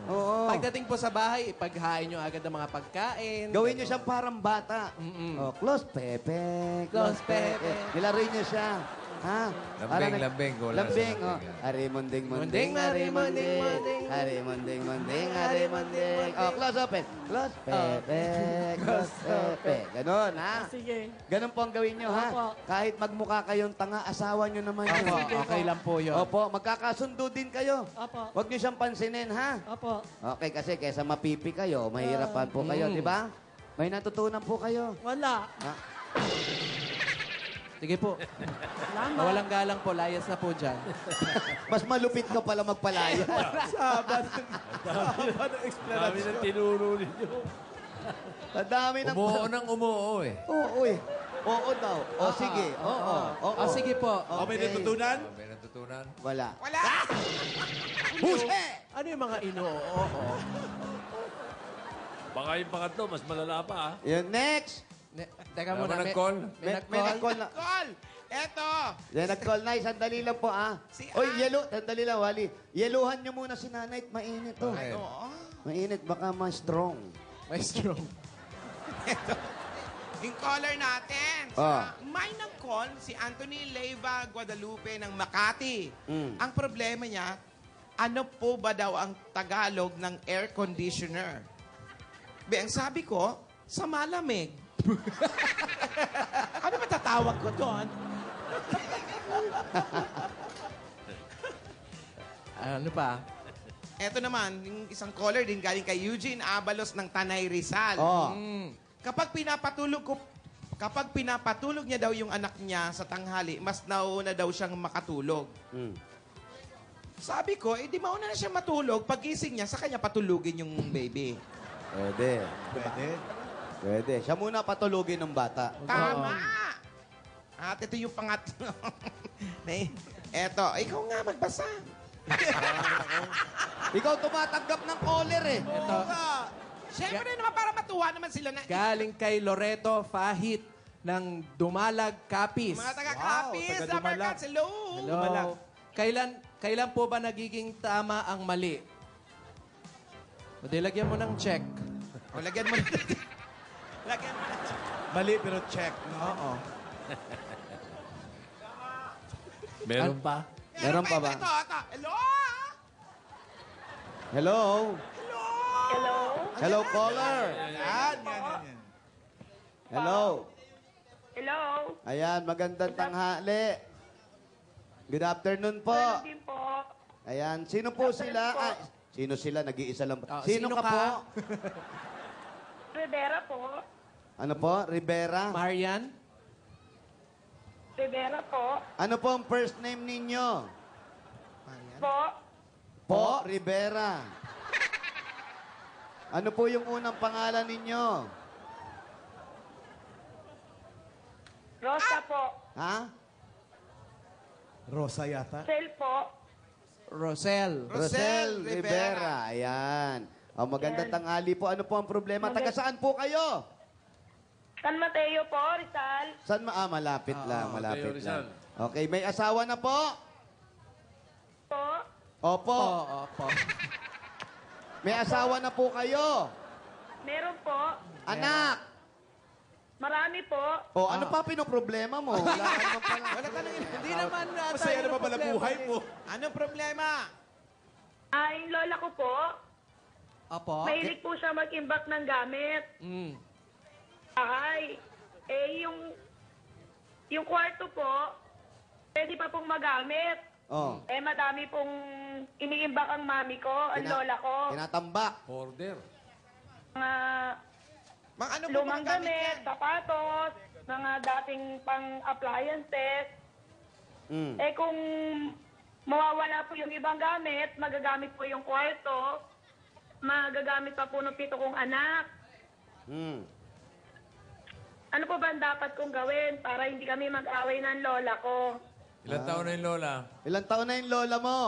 [SPEAKER 8] Oo.
[SPEAKER 3] Pagdating po sa bahay, ipaghain niyo agad ang mga pagkain.
[SPEAKER 8] Gawin nyo siyang parang bata. Oh, close, Pepe.
[SPEAKER 3] Close, Pepe.
[SPEAKER 8] Nilaruin nyo siya. Ha?
[SPEAKER 5] Lambing, lambing. Wala sa
[SPEAKER 8] Lambing, oh.
[SPEAKER 5] lambing, yan.
[SPEAKER 8] Arimunding,
[SPEAKER 3] Munding,
[SPEAKER 8] munding,
[SPEAKER 3] arimunding, munding.
[SPEAKER 8] Arimunding, munding, arimunding. Oh, close open. Close, Pepe. Close, Pepe. Ganon, ha?
[SPEAKER 9] Sige.
[SPEAKER 8] Ganon po ang gawin nyo, ha?
[SPEAKER 9] Opo.
[SPEAKER 8] Kahit magmukha kayong tanga, asawa nyo naman yun.
[SPEAKER 3] Opo, okay lang po yun.
[SPEAKER 8] Opo, magkakasundo din kayo.
[SPEAKER 9] Opo.
[SPEAKER 8] Huwag nyo siyang pansinin, ha?
[SPEAKER 9] Opo.
[SPEAKER 8] Okay, kasi kaysa mapipi kayo, mahirapan po kayo, di ba? May natutunan po kayo.
[SPEAKER 9] Wala.
[SPEAKER 8] Ha?
[SPEAKER 3] Sige po.
[SPEAKER 9] Salamat.
[SPEAKER 3] Walang galang po, layas na po dyan.
[SPEAKER 8] Mas malupit ka pala magpalaya.
[SPEAKER 7] Saba ng explanation.
[SPEAKER 6] Dami ng tinuro ninyo.
[SPEAKER 8] Ang dami ng...
[SPEAKER 5] Umuo ng umuo eh.
[SPEAKER 8] Oo, eh. Oo daw. O, sige. Oo. Oo.
[SPEAKER 3] Sige po.
[SPEAKER 7] O, may natutunan?
[SPEAKER 5] May natutunan.
[SPEAKER 8] Wala.
[SPEAKER 7] Wala!
[SPEAKER 8] Huse!
[SPEAKER 3] Ano yung mga inoo?
[SPEAKER 6] Baka yung pangatlo, mas malala pa, ha?
[SPEAKER 8] Yan, next.
[SPEAKER 3] Teka
[SPEAKER 5] Wala
[SPEAKER 3] muna.
[SPEAKER 5] ba nag-call?
[SPEAKER 3] May
[SPEAKER 8] May
[SPEAKER 3] nag-call.
[SPEAKER 8] nag-call na.
[SPEAKER 7] Call! Eto!
[SPEAKER 8] Yan, nag-call na. Sandali lang po,
[SPEAKER 7] Si
[SPEAKER 8] Oy,
[SPEAKER 7] Ann.
[SPEAKER 8] yelo. Sandali lang, Wally. Yeluhan nyo muna si nanay. Mainit to.
[SPEAKER 5] Bakit?
[SPEAKER 7] Oo.
[SPEAKER 8] Mainit, baka ma-strong.
[SPEAKER 3] May strong.
[SPEAKER 7] Yung caller natin.
[SPEAKER 8] Ah.
[SPEAKER 7] May nag-call si Anthony Leiva Guadalupe ng Makati. Ang problema niya, ano po ba daw ang Tagalog ng air conditioner? Ang sabi ko, sa malamig. Ano ba tatawag ko doon?
[SPEAKER 3] Ano pa?
[SPEAKER 7] Eto naman, yung isang caller din galing kay Eugene Abalos ng Tanay Rizal.
[SPEAKER 8] Oh.
[SPEAKER 7] Kapag pinapatulog niya daw yung anak niya sa tanghali, mas nauna daw siyang makatulog.
[SPEAKER 8] Mm.
[SPEAKER 7] Sabi ko, di mauna na siya matulog. Paggising niya, sa kanya patulugin yung baby.
[SPEAKER 8] Pwede. Pwede. Siya muna patulugin ng bata.
[SPEAKER 7] Tama! At ito yung pangatlo. Eto, ikaw nga magbasa.
[SPEAKER 8] Ikaw tumatanggap ng caller eh.
[SPEAKER 3] Ito,
[SPEAKER 7] Siyempre naman para matuwa naman sila na
[SPEAKER 3] galing kay Loreto Fahit ng Dumalag, Capiz.
[SPEAKER 7] mga taga-Capiz,
[SPEAKER 3] taga
[SPEAKER 7] Lumber
[SPEAKER 3] Dumalag.
[SPEAKER 7] Cats, hello!
[SPEAKER 3] Hello. Kailan po ba nagiging tama ang mali? O di, lagyan mo ng check.
[SPEAKER 7] O, lagyan mo na. Lagyan mo na.
[SPEAKER 4] Mali pero check.
[SPEAKER 3] Oo.
[SPEAKER 6] Meron
[SPEAKER 3] Ano pa?
[SPEAKER 8] Meron pa ba?
[SPEAKER 7] Ito. Hello?
[SPEAKER 8] Hello?
[SPEAKER 10] Hello?
[SPEAKER 8] Hello, caller.
[SPEAKER 4] Yan.
[SPEAKER 8] Hello.
[SPEAKER 10] Hello?
[SPEAKER 8] Ayan, magandang tanghali. Good afternoon po.
[SPEAKER 10] Meron din po.
[SPEAKER 8] Ayan, sino po sila? Ah, sino sila? Nag-iisa lang.
[SPEAKER 3] Sino
[SPEAKER 8] ka
[SPEAKER 3] ka?
[SPEAKER 8] po?
[SPEAKER 10] Rivera po.
[SPEAKER 8] Ano po? Rivera?
[SPEAKER 3] Marian?
[SPEAKER 10] Rivera po.
[SPEAKER 8] Ano po ang first name ninyo?
[SPEAKER 10] Po.
[SPEAKER 8] Po Rivera. Ano po yung unang pangalan ninyo?
[SPEAKER 10] Rosa po.
[SPEAKER 8] Ha?
[SPEAKER 4] Rosa yata.
[SPEAKER 10] Sel po.
[SPEAKER 3] Rosel.
[SPEAKER 8] Rosel Rivera. Ayan. O, magandang tanghali po. Ano po ang problema? Taga saan po kayo?
[SPEAKER 10] San Mateo po, Rizal.
[SPEAKER 8] Saan malapit lang, malapit
[SPEAKER 6] Mateo Rizal.
[SPEAKER 8] lang. Okay, may asawa na po?
[SPEAKER 10] Po.
[SPEAKER 8] Opo.
[SPEAKER 3] Opo.
[SPEAKER 8] May asawa na po kayo?
[SPEAKER 10] Meron po.
[SPEAKER 8] Anak?
[SPEAKER 10] Marami po.
[SPEAKER 8] O, ano pa pinoproblema mo? Wala ka naman pala.
[SPEAKER 3] Hindi naman
[SPEAKER 4] Masaya na ba pala buhay mo?
[SPEAKER 7] Anong problema?
[SPEAKER 10] Yung lola ko po,
[SPEAKER 3] Opo.
[SPEAKER 10] mahilig po siya mag-imbak ng gamit.
[SPEAKER 3] Mm.
[SPEAKER 10] Ay, yung kwarto po, pwede pa pong magamit.
[SPEAKER 8] Oh.
[SPEAKER 10] Madami pong iniimbak ang mami ko, ang lola ko.
[SPEAKER 8] Tinatambak.
[SPEAKER 6] Order.
[SPEAKER 10] Mga
[SPEAKER 7] Mga ano po
[SPEAKER 10] lumang
[SPEAKER 7] mga gamit
[SPEAKER 10] damit,
[SPEAKER 7] yan?
[SPEAKER 10] sapatos, mga dating pang-appliances.
[SPEAKER 8] Mm.
[SPEAKER 10] Kung mawawala po yung ibang gamit, magagamit po yung kwarto, magagamit pa po ng 7 kong anak.
[SPEAKER 8] Mm.
[SPEAKER 10] Ano po ba ang dapat kong gawin para hindi kami mag-away ng lola ko?
[SPEAKER 5] Ilan taon na yung lola?
[SPEAKER 8] Ilang taon na yung lola mo?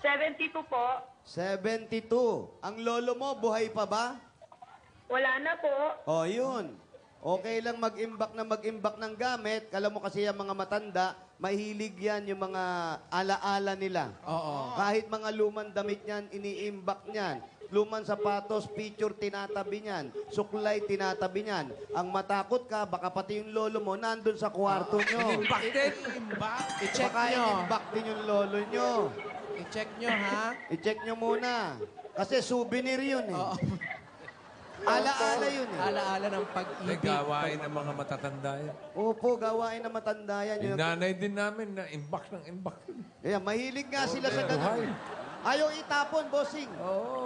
[SPEAKER 10] 72 po.
[SPEAKER 8] 72. Ang lolo mo, buhay pa ba?
[SPEAKER 10] Wala na po.
[SPEAKER 8] O, yun. Okay lang mag-imbak ng gamit. Kala mo kasi yung mga matanda, mahilig yan yung mga alaala nila.
[SPEAKER 3] Oo.
[SPEAKER 8] Kahit mga lumang damit niyan, iniimbak niyan. Lumang sapatos, picture, tinatabi niyan. Suklay, tinatabi niyan. Ang matakot ka, baka pati yung lolo mo nandun sa kwarto nyo.
[SPEAKER 3] I-check
[SPEAKER 8] Baka
[SPEAKER 3] nyo.
[SPEAKER 8] inimbak din yung lolo nyo.
[SPEAKER 3] I-check nyo, ha?
[SPEAKER 8] I-check nyo muna. Kasi souvenir yun eh. Alaala yun eh.
[SPEAKER 3] Alaala ng pag-ibig.
[SPEAKER 5] Nagawain ng mga matatanda yan.
[SPEAKER 8] Opo, gawain na matanda yan.
[SPEAKER 5] Yung nanay din namin na imbak ng imbak.
[SPEAKER 8] Kaya mahilig nga sila sa ganun. Ayaw itapon, bossing.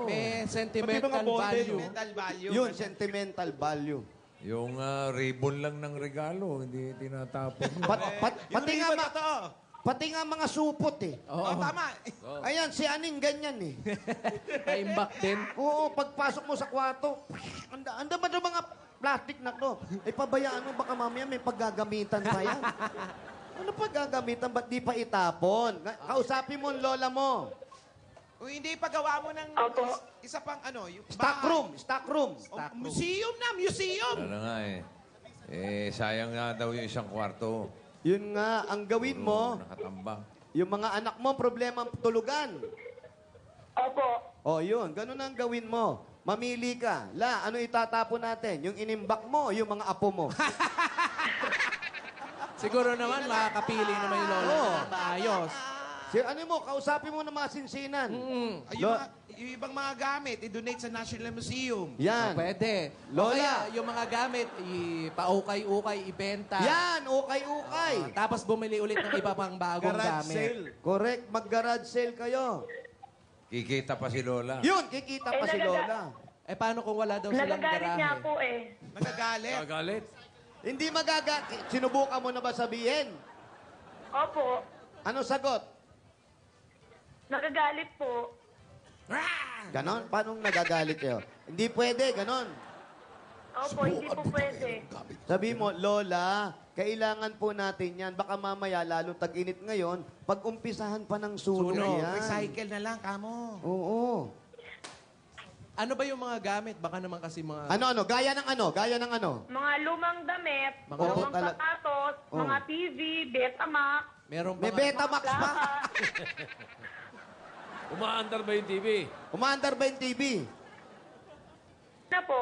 [SPEAKER 3] May
[SPEAKER 4] Pati
[SPEAKER 3] sentimental
[SPEAKER 4] mga bote,
[SPEAKER 3] value.
[SPEAKER 7] Mental value.
[SPEAKER 8] Yun, sentimental value.
[SPEAKER 5] Yung ribbon lang ng regalo, hindi tinatapon.
[SPEAKER 8] Pati nga pati nga mga supot eh.
[SPEAKER 7] Oo, tama.
[SPEAKER 8] Ayan, si Aning ganyan eh.
[SPEAKER 3] Naimbak din.
[SPEAKER 8] Oo, pagpasok mo sa kwarto, anda ba yung mga plastic na to? Eh, pabayaan mo, baka mamaya may paggagamitan pa yan. Ano paggagamitan? Ba't di pa itapon? Kausapin mo ang lola mo.
[SPEAKER 7] Kung hindi pagawa mo ng
[SPEAKER 10] Opo.
[SPEAKER 7] isa pang ano, yung
[SPEAKER 8] Stock room.
[SPEAKER 7] Museum na, museum.
[SPEAKER 5] Ano nga eh. Sayang nga daw yung isang kwarto.
[SPEAKER 8] Yun nga, ang gawin mo,
[SPEAKER 5] Nakatambang.
[SPEAKER 8] yung mga anak mo, problema ang tulugan.
[SPEAKER 10] Opo.
[SPEAKER 8] O, yun. Ganun ang gawin mo. Mamili ka. Ano itatapon natin? Yung inimbak mo, yung mga apo mo.
[SPEAKER 3] Siguro naman makakapili naman yung lolo
[SPEAKER 8] Oo.
[SPEAKER 3] na maayos.
[SPEAKER 8] Ano mo, kausapin mo ng mga sinsinan.
[SPEAKER 7] Ay, yung ibang mga gamit, i-donate sa National Museum.
[SPEAKER 8] Yan.
[SPEAKER 3] Pwede.
[SPEAKER 8] Lola.
[SPEAKER 3] O kaya, yung mga gamit, ipaukay-ukay, ibenta.
[SPEAKER 8] Yan, ukay-ukay.
[SPEAKER 3] Tapos bumili ulit ng iba pang bagong gamit.
[SPEAKER 8] Correct, mag-garage sale kayo.
[SPEAKER 5] Kikita pa si Lola.
[SPEAKER 8] Yun, kikita pa si Lola.
[SPEAKER 3] Eh, paano kung wala daw silang
[SPEAKER 10] Nagagalit
[SPEAKER 3] garahe?
[SPEAKER 10] niya po eh.
[SPEAKER 7] Nagagalit.
[SPEAKER 6] Galit.
[SPEAKER 8] Hindi sinubukan mo na ba sabihin?
[SPEAKER 10] Opo.
[SPEAKER 8] Ano sagot?
[SPEAKER 10] Nagagalit po.
[SPEAKER 8] Ganon? Paano nagagalit kayo? Hindi pwede, ganon.
[SPEAKER 10] Opo, hindi po pwede.
[SPEAKER 8] Sabi mo, Lola, kailangan po natin yan. Baka mamaya, lalo tag-init ngayon, pag umpisahan pa ng sunog yan.
[SPEAKER 7] Recycle na lang, kamo.
[SPEAKER 8] Oo.
[SPEAKER 3] Ano ba yung mga gamit? Baka naman kasi mga...
[SPEAKER 8] Ano? Gaya ng ano? Gaya ng ano?
[SPEAKER 10] Mga lumang damit,
[SPEAKER 3] Mga
[SPEAKER 10] lumang
[SPEAKER 8] tala-
[SPEAKER 10] sapatos,
[SPEAKER 8] Oh.
[SPEAKER 10] mga TV, Betamax,
[SPEAKER 3] Meron
[SPEAKER 8] May
[SPEAKER 3] mga...
[SPEAKER 8] Betamax pa.
[SPEAKER 10] placa.
[SPEAKER 6] Umaandar ba yung TV?
[SPEAKER 8] Umaandar ba yung TV?
[SPEAKER 10] Na po.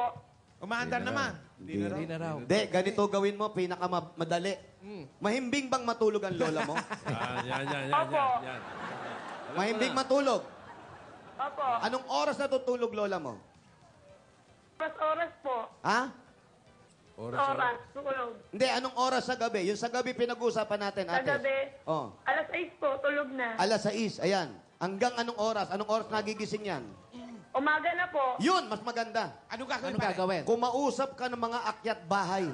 [SPEAKER 7] Umaandar naman.
[SPEAKER 3] Hindi na raw.
[SPEAKER 8] Hindi, ganito gawin mo, pinakamadali. Mahimbing bang matulog ang lola mo?
[SPEAKER 6] Yan.
[SPEAKER 10] Opo.
[SPEAKER 6] Yan.
[SPEAKER 8] Mahimbing matulog.
[SPEAKER 10] Opo.
[SPEAKER 8] Anong oras natutulog lola mo?
[SPEAKER 10] Oras po.
[SPEAKER 8] Ha?
[SPEAKER 10] Oras. Tulog.
[SPEAKER 8] Hindi, anong oras sa gabi? Yung sa gabi pinag-uusapan natin,
[SPEAKER 10] Sa
[SPEAKER 8] ate.
[SPEAKER 10] gabi,
[SPEAKER 8] Oh.
[SPEAKER 10] alas 6 po, tulog na.
[SPEAKER 8] Alas 6, ayan. Hanggang anong oras? Anong oras nagigising yan?
[SPEAKER 10] Umaga na po.
[SPEAKER 8] Yun, mas maganda.
[SPEAKER 7] Ano gagawin
[SPEAKER 3] Ano gagawin?
[SPEAKER 8] Kumausap ka ng mga akyat bahay.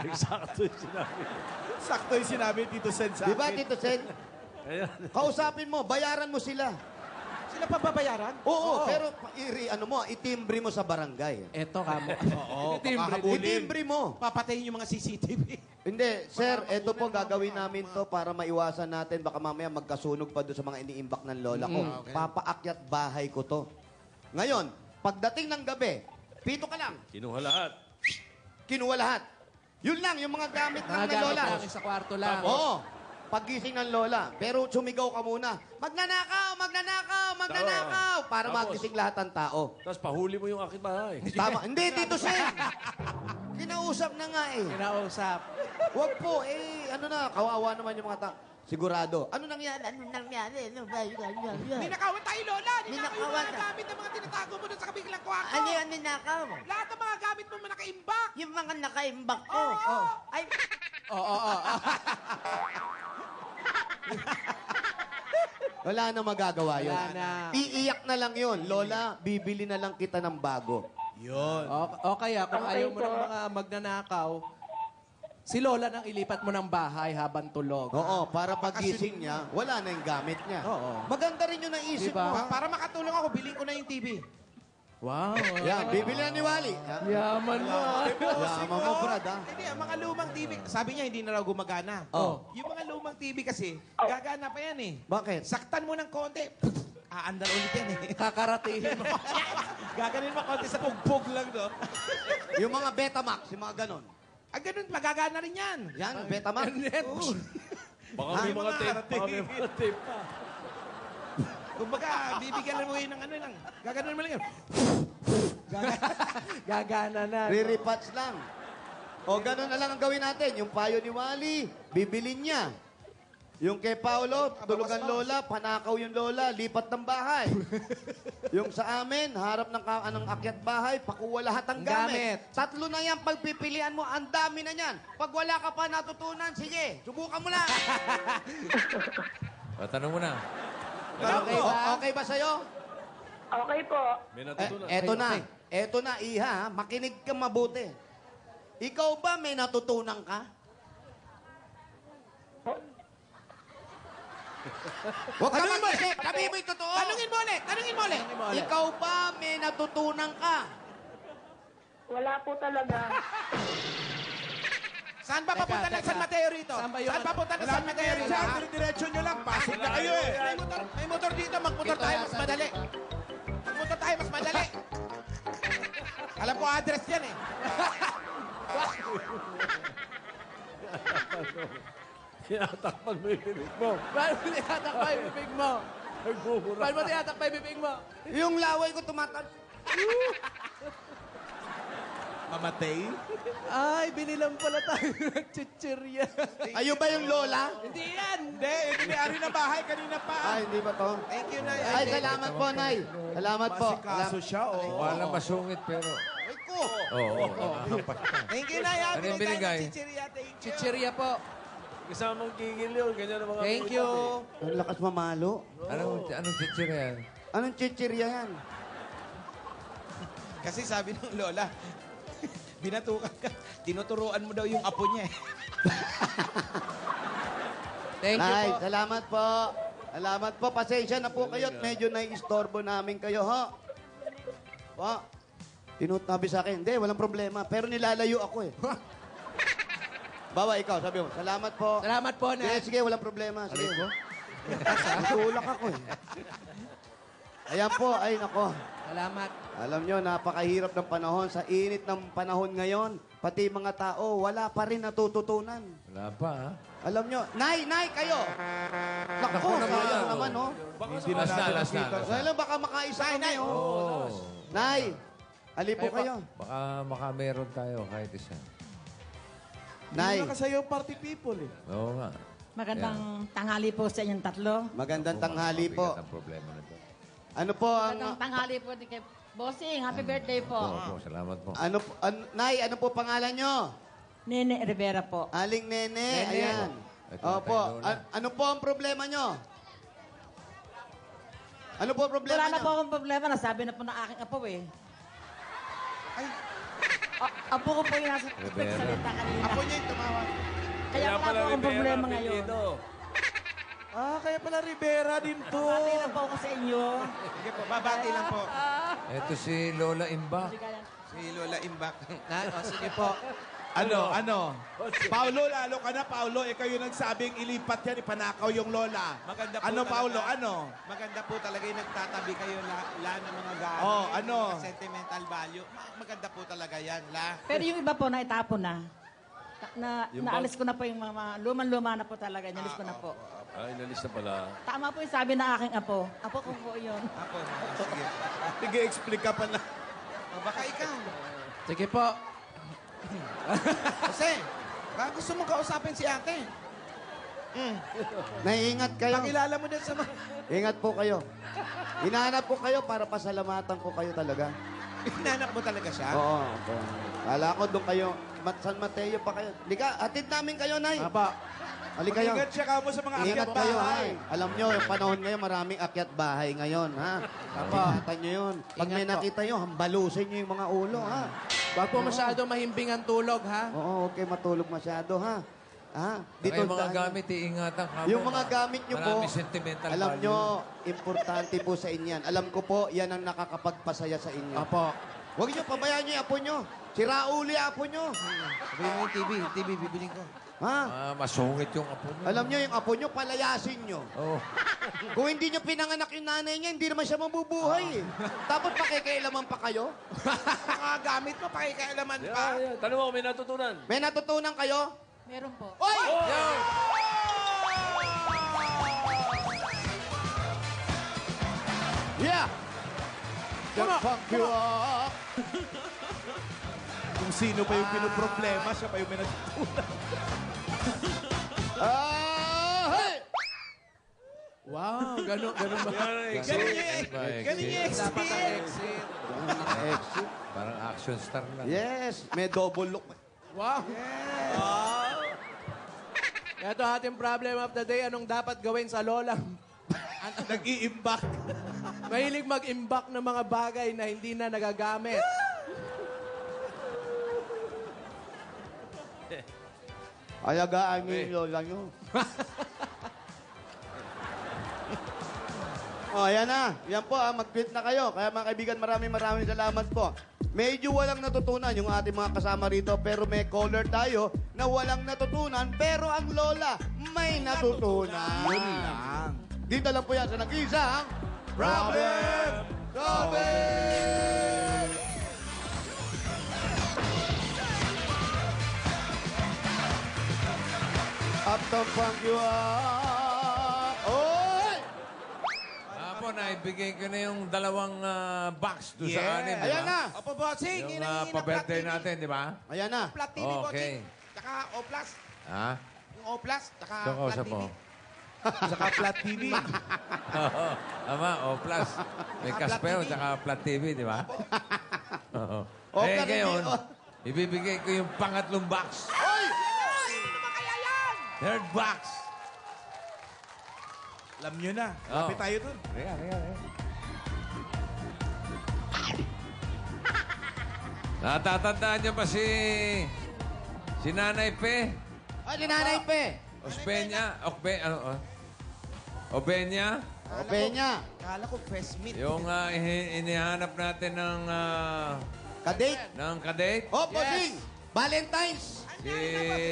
[SPEAKER 6] Eksakto yung sinabi.
[SPEAKER 7] Sakto yung sinabi Tito Sen sa
[SPEAKER 8] Di ba, Tito Sen?
[SPEAKER 6] Ayan.
[SPEAKER 8] Kausapin mo, bayaran mo sila.
[SPEAKER 7] Sila pa babayaran?
[SPEAKER 8] Oo, pero itimbre mo sa barangay.
[SPEAKER 3] Eto ka mo.
[SPEAKER 7] Oo,
[SPEAKER 8] Itimbre mo.
[SPEAKER 7] Papatayin yung mga CCTV.
[SPEAKER 8] Hindi, sir, ito po gagawin namin to para maiwasan natin. Baka mamaya magkasunog pa doon sa mga iniimbak ng lola ko. Papaakyat bahay ko to. Ngayon, pagdating ng gabi, pito ka lang,
[SPEAKER 6] Kinuha lahat.
[SPEAKER 8] kinuha lahat. Yun lang, yung mga gamit lang
[SPEAKER 3] Mga
[SPEAKER 8] ng
[SPEAKER 3] gamit
[SPEAKER 8] lola.
[SPEAKER 3] lang sa kwarto lang.
[SPEAKER 8] Oo. Paggising ng lola. Pero sumigaw ka muna. Magnanakaw! Magnanakaw! Magnanakaw! Para
[SPEAKER 6] Tapos?
[SPEAKER 8] magising lahat ng tao.
[SPEAKER 6] Tapos pahuli mo yung akit bahay.
[SPEAKER 8] Tama. Hindi, Tito Sen. Kinausap na nga eh.
[SPEAKER 3] Kinausap.
[SPEAKER 8] Huwag po, kawawa naman yung mga tao. Sigurado. Ano nangyari?
[SPEAKER 7] Ninakawan tayo, Lola. Ninakawan yung mga gamit ng mga tinatago mo doon sa kabilang kwarto.
[SPEAKER 11] Ano yung ninakaw?
[SPEAKER 7] Lahat ng mga gamit mo nakaimbak.
[SPEAKER 11] Yung mga nakaimbak ko. Ay,
[SPEAKER 3] Oo.
[SPEAKER 8] Wala na magagawa yun.
[SPEAKER 3] Wala na.
[SPEAKER 8] Iiyak na lang yun. Lola, bibili na lang kita ng bago.
[SPEAKER 3] O kaya, kung ayaw mo ng mga magnanakaw, si Lola nang ilipat mo ng bahay habang tulog.
[SPEAKER 8] Oo, para pagising niya, wala na yung gamit niya.
[SPEAKER 3] Oo.
[SPEAKER 8] Maganda rin yung naisip
[SPEAKER 3] Diba?
[SPEAKER 8] mo.
[SPEAKER 7] Para makatulong ako, bilhin ko na yung TV.
[SPEAKER 3] Wow.
[SPEAKER 8] Yan, bibili na ni Wally.
[SPEAKER 3] Yaman mo.
[SPEAKER 8] Yaman mo, Brad, ha?
[SPEAKER 7] Hindi, ang mga lumang TV, sabi niya hindi na raw gumagana.
[SPEAKER 8] Oh.
[SPEAKER 7] Yung mga lumang TV kasi, gagana pa yan eh.
[SPEAKER 8] Bakit?
[SPEAKER 7] Saktan mo ng konti, aandar ulit yan eh.
[SPEAKER 3] Kakaratiin mo.
[SPEAKER 7] Gaganin mo konti sa pugbog lang, no?
[SPEAKER 8] Yung mga Betamax, yung mga ganon.
[SPEAKER 7] Ganun, magagana rin yan.
[SPEAKER 8] Yan, Betamax.
[SPEAKER 6] Baka may mga tape. Baka may mga tape pa.
[SPEAKER 7] Kumbaga, bibigyan mo yun ng ano lang. Gaganon mo lang yun.
[SPEAKER 3] Gagana na.
[SPEAKER 8] Re-repatch lang. O, ganon na lang ang gawin natin. Yung payo ni Wally, bibilin niya. Yung kay Paolo, tulugan lola, panakaw yung lola, lipat ng bahay. Yung sa amin, harap ng akyat bahay, pakuha lahat ng gamit. Tatlo na yan, pagpipilian mo, ang dami na yan. Pag wala ka pa natutunan, sige, subukan mo lang.
[SPEAKER 5] Tanong mo na.
[SPEAKER 8] Okay ba? Okay ba sa'yo?
[SPEAKER 10] Okay po.
[SPEAKER 6] May natutunan.
[SPEAKER 8] Eto na, Iha, makinig ka mabuti. Ikaw ba may natutunan ka? Huwag ka mag-isip. Sabi mo yung totoo.
[SPEAKER 7] Tanungin mo ulit.
[SPEAKER 8] Ikaw ba may natutunan ka?
[SPEAKER 10] Wala po talaga.
[SPEAKER 7] Saan ba papunta ng San Mateo rito?
[SPEAKER 3] Saan ba yun?
[SPEAKER 7] Saan papunta ng San Mateo rito? Diretso nyo lang. Pasok na kayo eh. May motor dito. Magmotor tayo mas madali. Magmotor tayo mas madali. Alam ko address yan eh.
[SPEAKER 6] Tinatakpan mo yung bibig mo.
[SPEAKER 3] Paano mo tinatakpa yung bibig mo?
[SPEAKER 6] Nagmumura.
[SPEAKER 3] Paano mo tinatakpa yung bibig mo?
[SPEAKER 8] Yung laway ko tumatal.
[SPEAKER 4] Mamatay?
[SPEAKER 3] Ay, binilang pala tayo ng chichirya.
[SPEAKER 8] Ayun ba yung lola?
[SPEAKER 3] Hindi yan!
[SPEAKER 4] Hindi, yung may-ari na bahay kanina pa.
[SPEAKER 8] Ay, hindi ba to?
[SPEAKER 7] Thank you, Nay.
[SPEAKER 8] Ay, salamat po, Nay. Salamat po.
[SPEAKER 4] Masikaso siya, oh.
[SPEAKER 5] Wala masungit pero...
[SPEAKER 8] Ay ko!
[SPEAKER 5] Oo, nakakapas ka.
[SPEAKER 7] Thank you, Nay.
[SPEAKER 5] Ano yung binigay?
[SPEAKER 7] Chichirya, thank you.
[SPEAKER 3] Chichirya po.
[SPEAKER 6] Kasamang gigil yun. Ganyan ang mga
[SPEAKER 3] Thank
[SPEAKER 6] utak,
[SPEAKER 3] you.
[SPEAKER 6] eh.
[SPEAKER 8] Ang lakas mamalo.
[SPEAKER 5] Anong chichir yan?
[SPEAKER 8] Anong chichirya yan?
[SPEAKER 7] Kasi sabi ng lola, binatukan ka. Tinuturuan mo daw yung apo niya eh.
[SPEAKER 3] Thank you
[SPEAKER 8] Nay,
[SPEAKER 3] po.
[SPEAKER 8] salamat po. Salamat po. Pasensya na po kayo at medyo nai-istorbo namin kayo, ho? Po. Tinutabi sa akin. Hindi, walang problema. Pero nilalayo ako eh. Bawa, ikaw, sabi mo. Salamat po.
[SPEAKER 3] Salamat po,
[SPEAKER 8] Sige,
[SPEAKER 3] Nay.
[SPEAKER 8] sige, walang problema. Sige. Natulak ako eh. Ayan po, ay nako.
[SPEAKER 3] Salamat.
[SPEAKER 8] Alam nyo, napakahirap ng panahon. Sa init ng panahon ngayon, pati mga tao, wala pa rin natututunan.
[SPEAKER 5] Wala pa, ha?
[SPEAKER 8] Alam nyo, Nay, kayo! Naku, sayang naman, no?
[SPEAKER 5] Last na.
[SPEAKER 8] Well, baka makaisa kami, oh. Nay, alipo kayo.
[SPEAKER 5] Baka meron tayo kahit isa.
[SPEAKER 8] Nay,
[SPEAKER 4] Hindi na kasayo party people eh.
[SPEAKER 5] Oo nga.
[SPEAKER 12] Magandang tanghali po sa inyong tatlo.
[SPEAKER 8] magandang tanghali po.
[SPEAKER 5] Mabigat ang problema na to.
[SPEAKER 8] Ano po ang...
[SPEAKER 12] Magandang tanghali po din kay Bossing. Happy birthday po.
[SPEAKER 5] Oo, salamat po.
[SPEAKER 8] Nay, ano po pangalan nyo?
[SPEAKER 12] Nene Rivera po.
[SPEAKER 8] Aling Nene. Ayan.
[SPEAKER 5] Ito na
[SPEAKER 8] Opo.
[SPEAKER 5] tayo, Lola.
[SPEAKER 8] Ano po ang problema nyo? Ano po ang problema
[SPEAKER 12] Wala na
[SPEAKER 8] nyo?
[SPEAKER 12] po akong problema. Nasabi na po ng aking apo eh. Apo ko po yung nasa
[SPEAKER 5] Rivera.
[SPEAKER 12] salita kanina.
[SPEAKER 7] Apo niya yung tumawag.
[SPEAKER 12] Kaya wala po akong problema ngayon.
[SPEAKER 4] Ah, kaya pala Rivera din to.
[SPEAKER 12] Pati na po ako sa inyo.
[SPEAKER 7] Sige po, babati lang po.
[SPEAKER 5] Ito si Lola Imba.
[SPEAKER 7] Si Lola Imbak.
[SPEAKER 3] Sige po.
[SPEAKER 4] Ano? Paulo, lalo ka na, Paulo. Ikaw yung nagsabing ilipat yan, ipanakaw yung lola.
[SPEAKER 7] Maganda po
[SPEAKER 4] Ano,
[SPEAKER 7] talaga.
[SPEAKER 4] Paulo? Ano?
[SPEAKER 7] Maganda po talaga yung nagtatabi kayo la ng mga gamit.
[SPEAKER 4] Oh, ano?
[SPEAKER 7] Mga sentimental value. Maganda po talaga yan, la.
[SPEAKER 12] Pero yung iba po, naitapon na. Naalis ko na po yung mga luman-luma na po talaga. Nalis ko na po.
[SPEAKER 6] Ay, nalis na pala.
[SPEAKER 12] Tama po yung sabi ng aking apo. Apo ko po yun.
[SPEAKER 7] Apo, sige.
[SPEAKER 4] Sige, explain ka pa na.
[SPEAKER 7] O, baka ikaw.
[SPEAKER 3] Sige po.
[SPEAKER 7] Kasi, baka gusto mong kausapin si ate.
[SPEAKER 8] Naiingat kayo.
[SPEAKER 7] Pakilala mo din sa mga...
[SPEAKER 8] Ingat po kayo. Hinahanap ko kayo para pasalamatan ko kayo talaga.
[SPEAKER 7] Hinahanap mo talaga siya?
[SPEAKER 8] Oo. Kala ko doon kayo. San Mateo pa kayo. Lika, atid namin kayo, Nay.
[SPEAKER 3] Apa.
[SPEAKER 8] Halika kayo.
[SPEAKER 4] Mag-ingat siya ka mo sa mga
[SPEAKER 8] Ingat
[SPEAKER 4] akyat
[SPEAKER 8] kayo, ha.
[SPEAKER 4] bahay.
[SPEAKER 8] Alam nyo, yung panahon ngayon, maraming akyat bahay ngayon, ha. Ingatan nyo yun. Pag may
[SPEAKER 3] Ingat po.
[SPEAKER 8] nakita nyo, hambalusin nyo yung mga ulo, ha.
[SPEAKER 3] Huwag po masyado mahimbing ang tulog, ha?
[SPEAKER 8] Oo, okay, matulog masyado, ha. Ha?
[SPEAKER 5] Dito yung mga
[SPEAKER 8] daan-
[SPEAKER 5] gamit, iingatan ka mo.
[SPEAKER 8] Yung mga gamit nyo po,
[SPEAKER 5] Marami sentimental
[SPEAKER 8] alam
[SPEAKER 5] value.
[SPEAKER 8] nyo, importante po sa inyan. Alam ko po, yan ang nakakapagpasaya sa inyo.
[SPEAKER 3] Apo.
[SPEAKER 8] Huwag nyo, pabayaan nyo yung apo nyo. Si Rauli, apo nyo.
[SPEAKER 7] Sabihin mo yung TV bibiling ko.
[SPEAKER 8] Ha?
[SPEAKER 5] Masungit yung apo niya.
[SPEAKER 8] Alam nyo, yung apo nyo, palayasin nyo.
[SPEAKER 5] Oh.
[SPEAKER 8] Kung hindi nyo pinanganak yung nanay niya, hindi naman siya mabubuhay. Tapos pakikialaman pa kayo?
[SPEAKER 7] Mga gamit mo, pakikialaman pa.
[SPEAKER 6] Yeah. Tanong mo kung may natutunan.
[SPEAKER 8] May natutunan kayo?
[SPEAKER 12] Meron po.
[SPEAKER 8] Oy! Yeah! Just pump you up.
[SPEAKER 4] Kung sino pa yung pinoproblema, siya pa yung may natutunan.
[SPEAKER 8] Hey!
[SPEAKER 3] Wow, ganun ba?
[SPEAKER 7] Ganun yung
[SPEAKER 3] Dapat ang
[SPEAKER 7] exit.
[SPEAKER 3] exit.
[SPEAKER 8] Exit.
[SPEAKER 5] Parang action star lang.
[SPEAKER 8] Yes, may double look.
[SPEAKER 3] Wow. Ito ating problem of the day. Anong dapat gawin sa lolang?
[SPEAKER 4] Nag-iimbak.
[SPEAKER 3] Mahilig mag-imbak ng mga bagay na hindi na nagagamit.
[SPEAKER 8] Alagaan niyo yung lola niyo. Oh, yan na. Yan po, mag-quit na kayo. Kaya mga kaibigan, maraming salamat po. Medyo walang natutunan yung ating mga kasama rito, pero may caller tayo na walang natutunan, pero ang lola may natutunan. Yun lang. Dito lang po yan sa nag-iisang Problem Solving! Up the funk you up. Oy!
[SPEAKER 5] kahapon ay bigay ko na yung dalawang box doon sa anim, di ba?
[SPEAKER 8] Ayan na.
[SPEAKER 7] Opo, bossing.
[SPEAKER 5] Yung
[SPEAKER 7] Hinahingi ng
[SPEAKER 5] pa-birthday
[SPEAKER 7] Flat TV.
[SPEAKER 5] natin, di ba?
[SPEAKER 8] Ayan na.
[SPEAKER 7] Flat TV,
[SPEAKER 5] Okay.
[SPEAKER 7] bossing. Tsaka O+.
[SPEAKER 5] Ha?
[SPEAKER 7] Yung O+, tsaka
[SPEAKER 5] Ito ko
[SPEAKER 7] Flat
[SPEAKER 5] sa
[SPEAKER 7] TV.
[SPEAKER 5] mo.
[SPEAKER 3] Saka Flat TV.
[SPEAKER 5] Oo. Tama, O+. May
[SPEAKER 7] Saka
[SPEAKER 5] Kaspeo,
[SPEAKER 7] Flat TV.
[SPEAKER 5] tsaka Flat TV, di ba? Oo.
[SPEAKER 8] O,
[SPEAKER 5] Eh,
[SPEAKER 8] Flat TV,
[SPEAKER 5] ngayon,
[SPEAKER 8] o.
[SPEAKER 5] ibibigay ko yung pangatlong box.
[SPEAKER 8] Oy!
[SPEAKER 5] Third box.
[SPEAKER 4] Alam nyo na.
[SPEAKER 5] Oh.
[SPEAKER 4] Lapit tayo dun.
[SPEAKER 5] Ayan. Natatandaan niyo ba si Nanay Pe?
[SPEAKER 8] Ay, ni Nanay Pe.
[SPEAKER 5] Ospeña? Obenya?
[SPEAKER 8] O, Peña.
[SPEAKER 7] Kala ko fresh meat.
[SPEAKER 5] Yung inihanap natin ng
[SPEAKER 8] Kadate.
[SPEAKER 5] kadate?
[SPEAKER 8] O, Bossing. Valentine's.
[SPEAKER 5] Si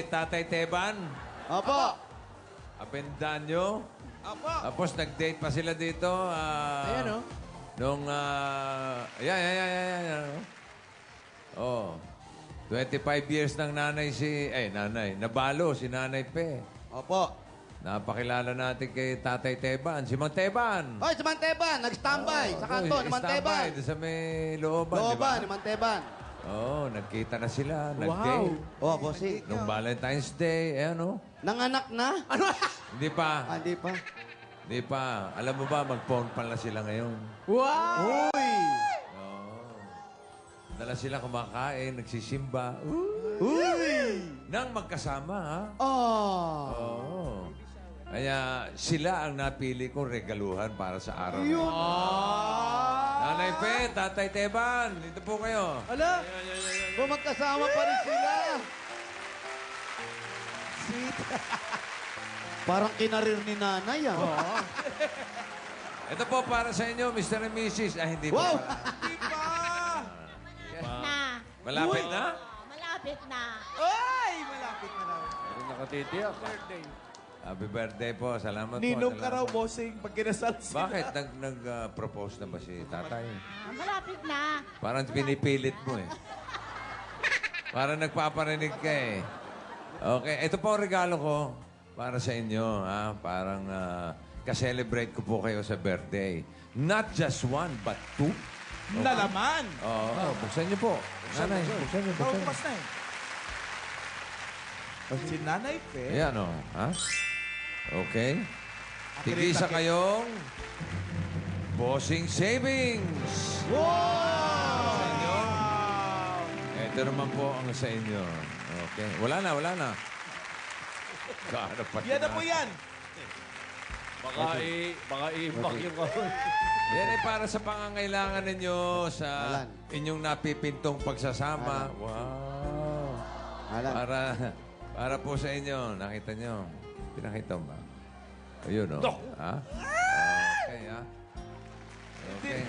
[SPEAKER 5] Tatay Teban?
[SPEAKER 8] Opo.
[SPEAKER 5] Abendanyo?
[SPEAKER 7] Opo.
[SPEAKER 5] Tapos nag-date pa sila dito.
[SPEAKER 3] Ayan, oh.
[SPEAKER 5] Nung, ayan. Oh. 25 years ng nanay nabalo si Nanay Pe.
[SPEAKER 8] Opo.
[SPEAKER 5] Napakilala natin kay Tatay Teban. Si Mang Teban.
[SPEAKER 8] Oy, si Manteban. Nag-standby. Sa kanto, ni Manteban.
[SPEAKER 5] Doon sa may looban, di ba?
[SPEAKER 8] Looban, ni Manteban.
[SPEAKER 5] Oo, nagkita na sila. Nag-date.
[SPEAKER 8] O, Bossing.
[SPEAKER 5] Nung Valentine's Day, ano?
[SPEAKER 8] Nanganak na?
[SPEAKER 5] Hindi pa.
[SPEAKER 8] Ah, hindi pa.
[SPEAKER 5] Hindi pa. Alam mo ba, mag-phone pa lang sila ngayon.
[SPEAKER 3] Wow!
[SPEAKER 8] Uy!
[SPEAKER 5] Dala sila kumakain, nagsisimba.
[SPEAKER 8] Uy!
[SPEAKER 5] Nang magkasama, ha?
[SPEAKER 8] Oh!
[SPEAKER 5] Oo. Kaya sila ang napili kong regaluhan para sa araw na
[SPEAKER 8] Yun!
[SPEAKER 5] ito. Nanay Pe, Tatay Teban, dito po kayo.
[SPEAKER 3] Ala!
[SPEAKER 8] Kung magkasama pa rin sila.
[SPEAKER 3] Sweet.
[SPEAKER 8] Parang kinarir ni nanay, ah.
[SPEAKER 5] Ito po para sa inyo, Mr. and Mrs. Ah, hindi
[SPEAKER 8] Wow!
[SPEAKER 5] pa.
[SPEAKER 11] Na.
[SPEAKER 5] Malapit na?
[SPEAKER 11] Malapit na.
[SPEAKER 7] Ay, malapit na raw.
[SPEAKER 6] Meron nakatitiyak.
[SPEAKER 5] Happy birthday po. Salamat po.
[SPEAKER 4] Ninong ka raw,
[SPEAKER 5] Salamat.
[SPEAKER 4] bossing, pag kinasal sila.
[SPEAKER 5] Bakit? Nag-propose na ba si tatay?
[SPEAKER 11] Malapit na.
[SPEAKER 5] Parang pinipilit mo eh. Parang nagpaparinig ka eh. Okay, ito po ang regalo ko para sa inyo. Ha? Parang ka-celebrate ko po kayo sa birthday. Not just one, but two.
[SPEAKER 4] Nalaman.
[SPEAKER 5] Oo, buksan niyo po. Nanay, buksan niyo.
[SPEAKER 4] Ikaw bukas na eh. Si Nanay Pe.
[SPEAKER 5] Ayan o. Ha? Okay. Tigisa kayong Bossing Savings.
[SPEAKER 8] Wow!
[SPEAKER 5] Sa inyo. Ito naman po ang sa inyo. Okay. Wala na. Kaano pati
[SPEAKER 4] Yan na po yan.
[SPEAKER 6] Baka i-imbak yung kahon.
[SPEAKER 5] Yan ay para sa pangangailangan ninyo sa
[SPEAKER 8] Alan.
[SPEAKER 5] inyong napipintong pagsasama. Wow.
[SPEAKER 8] Alan.
[SPEAKER 5] Para po sa inyo. Nakita nyo. Pinakita mo ba? Ayun, o. Ha? Okay, ha? Okay.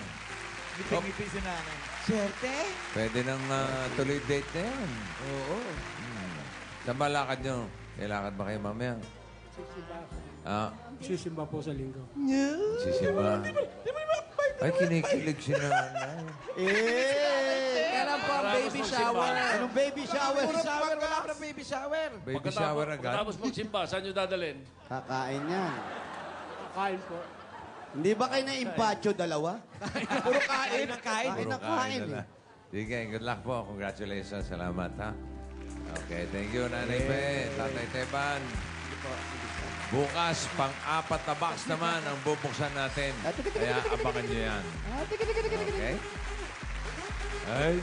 [SPEAKER 4] Ngiti-ngiti si Nanay.
[SPEAKER 7] Swerte.
[SPEAKER 5] Pwede nang tuloy date na yan.
[SPEAKER 7] Oo.
[SPEAKER 5] Saan ba lakad nyo? May lakad ba kayo mamaya?
[SPEAKER 1] Sisimba po sa linggo.
[SPEAKER 5] Sisimba. Ay, kinikilig si nanay.
[SPEAKER 3] Kailan po ang baby shower?
[SPEAKER 8] Anong baby shower?
[SPEAKER 7] Wala pa baby shower.
[SPEAKER 5] Baby shower agad.
[SPEAKER 6] Pagkatapos magsimba, saan nyo dadalhin?
[SPEAKER 8] Kakain yan.
[SPEAKER 1] Kain po.
[SPEAKER 8] Hindi ba kayo na-impacho dalawa?
[SPEAKER 7] Puro kain. Kain.
[SPEAKER 8] Kain na
[SPEAKER 5] Puro
[SPEAKER 8] kain,
[SPEAKER 5] na.
[SPEAKER 8] eh.
[SPEAKER 5] Sige, good luck po. Congratulations. Salamat, ha? Okay, thank you, Nanay Pe. Tatay Teban. Bukas, pang-apat na box naman ang bubuksan natin. Kaya abangan nyo yan. Okay? Ay,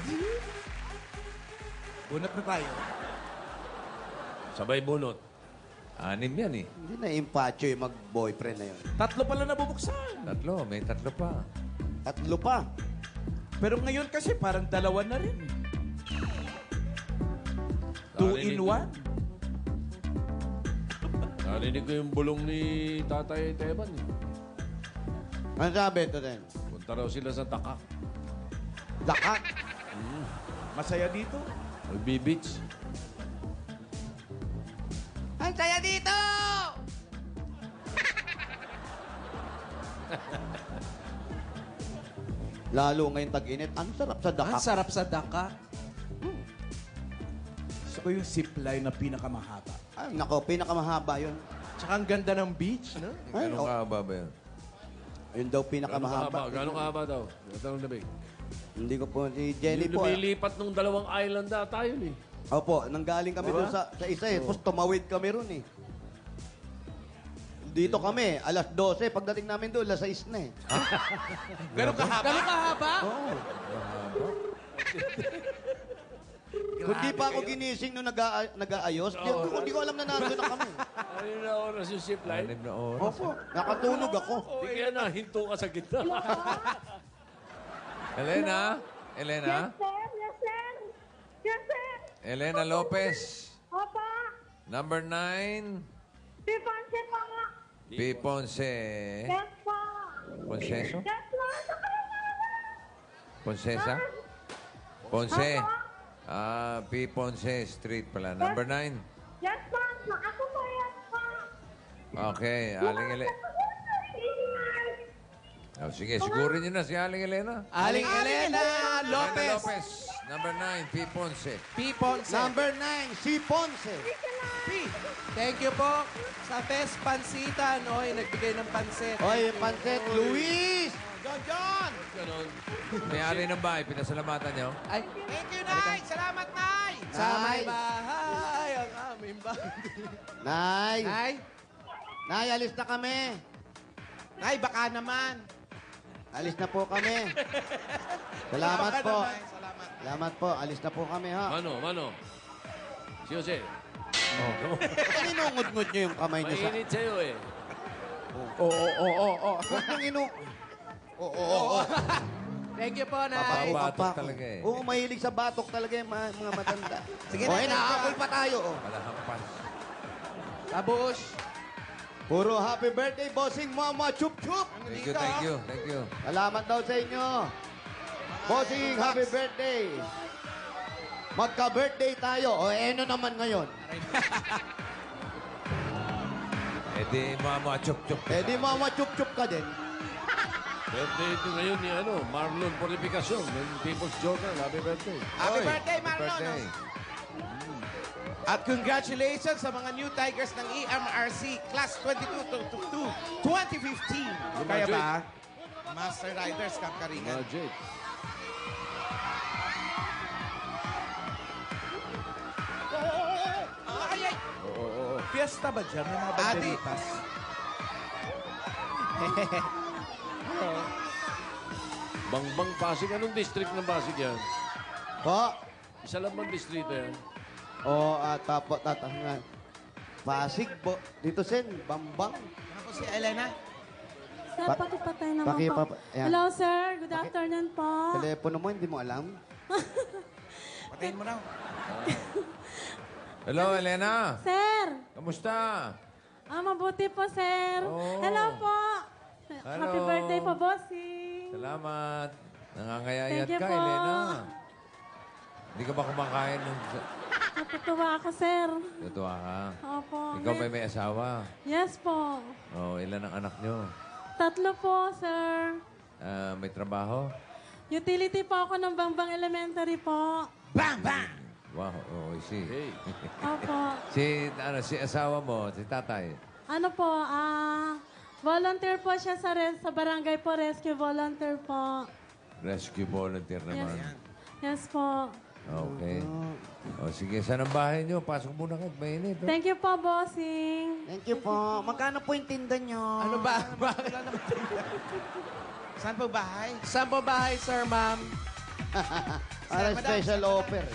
[SPEAKER 4] Bunot na tayo.
[SPEAKER 6] Sabay bunot.
[SPEAKER 5] anim yan eh.
[SPEAKER 8] Hindi na-impacho yung mag-boyfriend na yun.
[SPEAKER 4] Tatlo pala nabubuksan.
[SPEAKER 5] Tatlo, may tatlo pa.
[SPEAKER 8] Tatlo pa.
[SPEAKER 4] Pero ngayon kasi parang dalawa na rin. 2 in 1.
[SPEAKER 6] Narinig ko yung bulong ni Tatay Teban.
[SPEAKER 8] Ano sabi ito din?
[SPEAKER 6] Punta raw sila sa Takak.
[SPEAKER 8] Dakak.
[SPEAKER 4] Masaya dito.
[SPEAKER 6] Mag-beach.
[SPEAKER 7] Ang saya dito!
[SPEAKER 8] Lalo ngayon tag-init. Ang sarap sa dakak.
[SPEAKER 3] Ang sarap sa daka.
[SPEAKER 4] Gusto ko yung zipline na pinakamahaba.
[SPEAKER 8] Ay, nako, pinakamahaba yun.
[SPEAKER 3] Tsaka ang ganda ng beach, no?
[SPEAKER 8] Ay,
[SPEAKER 5] Anong
[SPEAKER 8] oh,
[SPEAKER 5] kahaba ba yun?
[SPEAKER 8] Ayun daw pinakamahaba.
[SPEAKER 6] Gano'ng kahaba daw? Gano'ng labing?
[SPEAKER 8] Hindi ko po, si Jenny
[SPEAKER 6] Yung
[SPEAKER 8] po.
[SPEAKER 6] lumilipat nung dalawang island ata yun eh.
[SPEAKER 8] Opo, nanggaling kami doon sa isa eh. Tapos tumawid kami ron eh. Dito kami, alas 12. Pagdating namin doon, alas 6 na eh.
[SPEAKER 7] Ganun kahaba?
[SPEAKER 3] Ganun kahaba?
[SPEAKER 8] Oo. Kung di pa ako ginising nung nag-aayos, di ko alam na nandun na kami.
[SPEAKER 6] Ayun na oras yung zip line.
[SPEAKER 5] 6 na oras.
[SPEAKER 8] Opo, nakatulog ako.
[SPEAKER 6] Hindi kaya na, hinto ka sa gitna.
[SPEAKER 5] Elena? Elena?
[SPEAKER 10] Sir, yes, sir. Yes, sir.
[SPEAKER 5] Elena Lopez.
[SPEAKER 10] Opo.
[SPEAKER 5] Number 9.
[SPEAKER 10] Si Ponce po nga.
[SPEAKER 5] P. Ponce.
[SPEAKER 10] Yes po.
[SPEAKER 5] Ponceso?
[SPEAKER 10] Yes po.
[SPEAKER 5] Poncesa? Ponce. P. Ponce Street pala. Number 9.
[SPEAKER 10] Yes po. Ako po, yes po.
[SPEAKER 5] Okay, Aling Elena. Oh, sige, sigurin niyo na si Aling Elena.
[SPEAKER 3] Aling Elena Lopez.
[SPEAKER 5] Elena Lopez. Number 9, P. Ponce.
[SPEAKER 3] P. Ponce.
[SPEAKER 8] Number 9, si Ponce.
[SPEAKER 3] P. Thank you po sa Best Pansitan. Oy, nagbigay ng pansit.
[SPEAKER 8] Oy, Panset, Luis!
[SPEAKER 7] John!
[SPEAKER 6] Ganon.
[SPEAKER 5] May-ari ng bahay, pinasalamatan niyo.
[SPEAKER 3] Ay,
[SPEAKER 7] Thank you, Nay! Salamat, Nay!
[SPEAKER 3] sa may
[SPEAKER 8] Nay.
[SPEAKER 3] bahay ang aming bahay.
[SPEAKER 8] Nay!
[SPEAKER 3] Nay,
[SPEAKER 8] Nay, alis na kami.
[SPEAKER 7] Nay, baka naman.
[SPEAKER 8] Alis na po kami. Salamat
[SPEAKER 7] Baka
[SPEAKER 8] po.
[SPEAKER 7] naman. Salamat.
[SPEAKER 8] Salamat po. Alis na po kami, ha?
[SPEAKER 6] Mano. Si Jose.
[SPEAKER 8] Inungod-ngod niyo yung kamay niyo sa...
[SPEAKER 6] Mainit sa'yo eh.
[SPEAKER 3] oo.
[SPEAKER 8] Huwag niyong Oo.
[SPEAKER 3] Thank you po, Nay.
[SPEAKER 5] Batok talaga eh.
[SPEAKER 8] Oo, mahilig sa batok talaga yung mga matanda.
[SPEAKER 7] Sige
[SPEAKER 8] o,
[SPEAKER 7] na,
[SPEAKER 8] nakakapul pa tayo. Oh.
[SPEAKER 5] Malahampas.
[SPEAKER 3] Tabush.
[SPEAKER 8] Puro happy birthday, bossing mama, chup-chup.
[SPEAKER 5] Thank you.
[SPEAKER 8] Salamat daw sa inyo. Bossing, happy birthday. Magka-birthday tayo. O, ano naman ngayon?
[SPEAKER 5] Eh di, mama, chup-chup.
[SPEAKER 8] Eh, di mama, chup-chup ka din.
[SPEAKER 6] Birthday ito ngayon ni Marlon Purificacion ng People's Joker. Happy birthday.
[SPEAKER 7] Happy
[SPEAKER 5] Oy,
[SPEAKER 7] birthday,
[SPEAKER 5] happy
[SPEAKER 7] Marlon!
[SPEAKER 5] birthday.
[SPEAKER 7] At congratulations sa mga new Tigers ng EMRC Class 22 to 2015. Kaya ba? Master Riders, Kamkaringan.
[SPEAKER 6] Magic.
[SPEAKER 7] Ay!
[SPEAKER 3] Fiesta ba dyan? May mga
[SPEAKER 7] Ate.
[SPEAKER 3] banderitas.
[SPEAKER 6] Bangbang Pasig. Anong district ng Pasig yan?
[SPEAKER 8] Po.
[SPEAKER 6] Isa lang bang distrito yan?
[SPEAKER 8] O, tapos tatangan. Pasig po. Dito, Sen, Bambang.
[SPEAKER 7] Ano po si Elena?
[SPEAKER 2] Sir,
[SPEAKER 8] Pa-
[SPEAKER 2] pakipatay naman po.
[SPEAKER 8] Ayan.
[SPEAKER 2] Hello, sir. Good afternoon po.
[SPEAKER 8] Telepono mo, hindi mo alam.
[SPEAKER 7] Patayin mo na.
[SPEAKER 5] Hello, Elena.
[SPEAKER 2] Sir!
[SPEAKER 5] Kamusta?
[SPEAKER 2] Mabuti po, sir.
[SPEAKER 5] Oh.
[SPEAKER 2] Hello po.
[SPEAKER 5] Hello.
[SPEAKER 2] Happy birthday po, bossing.
[SPEAKER 5] Salamat. Nangangayayat
[SPEAKER 2] Thank you
[SPEAKER 5] ka,
[SPEAKER 2] po.
[SPEAKER 5] Elena. Hindi ka ba kumakain ng...
[SPEAKER 2] Natutuwa ako, sir.
[SPEAKER 5] Tutuwa ka.
[SPEAKER 2] Opo.
[SPEAKER 5] Ikaw ba may asawa?
[SPEAKER 2] Yes po.
[SPEAKER 5] Oh, ilan ang anak nyo?
[SPEAKER 2] 3 po, sir.
[SPEAKER 5] May trabaho?
[SPEAKER 2] Utility po ako ng Bangbang Elementary po.
[SPEAKER 7] Bang! Bang!
[SPEAKER 5] Wow, oh, I see.
[SPEAKER 6] Hey.
[SPEAKER 2] Opo.
[SPEAKER 5] Si asawa mo, si tatay.
[SPEAKER 2] Ano po, volunteer po siya sa barangay po, rescue volunteer po.
[SPEAKER 5] Rescue volunteer naman.
[SPEAKER 2] Yes po.
[SPEAKER 5] Okay. O sige, saan ang bahay nyo? Pasok muna kayo, mainit. Oh.
[SPEAKER 2] Thank you po, bossing.
[SPEAKER 8] Thank you po. Magkano po yung tinda nyo?
[SPEAKER 3] Ano ba?
[SPEAKER 7] Saan po bahay?
[SPEAKER 3] Saan po bahay, sir, ma'am?
[SPEAKER 8] Para
[SPEAKER 7] Madam,
[SPEAKER 8] special
[SPEAKER 7] Madam.
[SPEAKER 8] offer.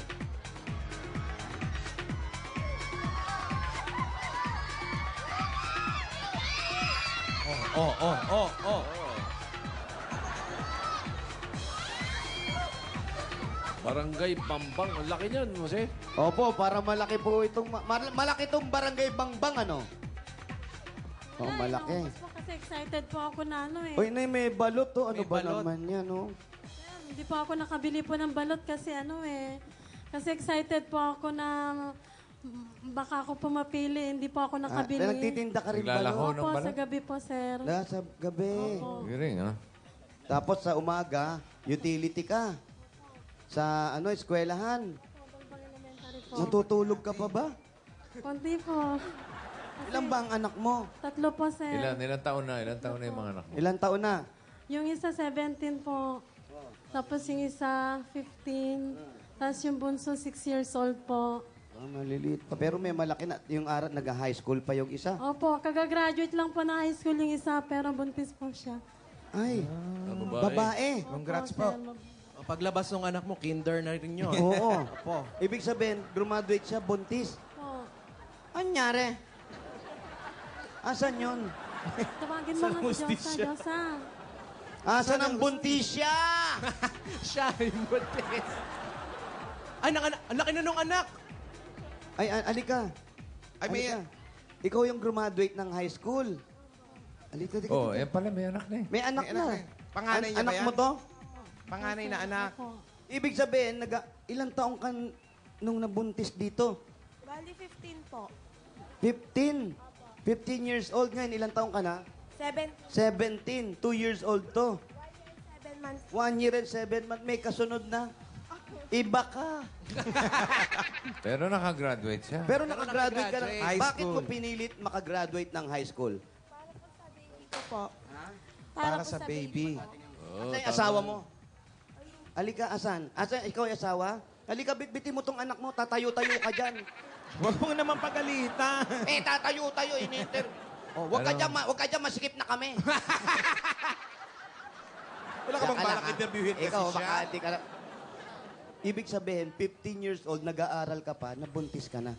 [SPEAKER 7] Oh.
[SPEAKER 6] Barangay Bambang. Ang laki niyan, Jose.
[SPEAKER 8] Opo, para malaki po itong... malaki itong barangay Bangbang, ano? Oo, malaki.
[SPEAKER 2] Naubos po kasi excited po ako na ano eh.
[SPEAKER 8] Uy, Nay, may balot to. Ano
[SPEAKER 3] May
[SPEAKER 8] ba
[SPEAKER 3] balot.
[SPEAKER 8] naman yan, oh?
[SPEAKER 2] Hindi po ako nakabili po ng balot kasi ano eh. Kasi excited po ako na baka ako po mapili. Hindi po ako nakabili.
[SPEAKER 8] Nagtitinda ka rin
[SPEAKER 5] Naglalako
[SPEAKER 8] balot?
[SPEAKER 5] ng
[SPEAKER 2] Opo,
[SPEAKER 5] balot?
[SPEAKER 2] sa gabi po, sir.
[SPEAKER 8] Sa gabi.
[SPEAKER 5] Giring, ha?
[SPEAKER 8] Tapos sa umaga, utility ka. Sa eskwelahan.
[SPEAKER 2] Bangbang Elementary po.
[SPEAKER 8] Natutulog ka pa ba?
[SPEAKER 2] Konti po.
[SPEAKER 8] Ilan ba ang anak mo?
[SPEAKER 2] 3 po, sir.
[SPEAKER 5] Ilan taon na? Ilan taon na yung mga anak mo?
[SPEAKER 8] Ilan taon na?
[SPEAKER 2] Yung isa 17 po. Tapos yung isa 15. Tapos yung bunso 6 years old po.
[SPEAKER 8] Maliliit pa. Pero may malaki na. Yung arat, nag-high school pa yung isa.
[SPEAKER 2] Opo, kagagraduate lang po ng high school yung isa, pero buntis po siya.
[SPEAKER 8] Ay, babae.
[SPEAKER 3] Congrats
[SPEAKER 2] Opo,
[SPEAKER 3] po.
[SPEAKER 2] sir.
[SPEAKER 3] O, paglabas ng anak mo, kinder na rin yun.
[SPEAKER 8] Oo.
[SPEAKER 3] Opo.
[SPEAKER 8] Ibig sabihin, graduate siya, buntis.
[SPEAKER 2] Po.
[SPEAKER 8] Anyari? Asan yun?
[SPEAKER 2] Tawagin mo nga si Diyosa.
[SPEAKER 8] Asan ang buntis siya?
[SPEAKER 3] Siya yung buntis. Ay, ang laki na nung anak.
[SPEAKER 8] Ay, alika.
[SPEAKER 7] Ay, may...
[SPEAKER 8] Alika. Ikaw yung graduate ng high school. Alika, dika,
[SPEAKER 5] Oh,
[SPEAKER 8] dika.
[SPEAKER 5] yan pala, may anak na eh.
[SPEAKER 8] May anak
[SPEAKER 7] May
[SPEAKER 8] na.
[SPEAKER 7] anak na. Panganay niya ba
[SPEAKER 8] anak
[SPEAKER 7] yan?
[SPEAKER 8] mo to?
[SPEAKER 7] Panganay na anak.
[SPEAKER 2] Opo.
[SPEAKER 8] Ibig sabihin, ilang taong ka nung nabuntis dito?
[SPEAKER 13] Bali, 15 po.
[SPEAKER 8] 15. 15 years old ngayon. Ilang taong ka na? 17. 2 years old to.
[SPEAKER 13] 7 months.
[SPEAKER 8] 1 year and 7 months. May kasunod na. Iba ka.
[SPEAKER 5] Pero nakagraduate siya.
[SPEAKER 8] Pero nakagraduate ka na.
[SPEAKER 3] nakagraduate. High
[SPEAKER 8] Bakit mo
[SPEAKER 3] school.
[SPEAKER 8] pinilit makagraduate ng high school?
[SPEAKER 13] Ito po.
[SPEAKER 7] Para
[SPEAKER 13] po
[SPEAKER 7] sa baby.
[SPEAKER 8] Asan yung asawa mo? Alika, asan? Asan ikaw yung asawa? Alika, bitbitin mo tong anak mo. Tatayo-tayo ka dyan.
[SPEAKER 7] Huwag mo naman pagalitan.
[SPEAKER 8] Tatayo-tayo. Oh, wag ka dyan masikip na kami.
[SPEAKER 7] Wala ka bang balak interviewin kasi
[SPEAKER 8] Ikaw,
[SPEAKER 7] siya?
[SPEAKER 8] baka hindi ka na... Ibig sabihin, 15 years old, nag-aaral ka pa, nabuntis ka na.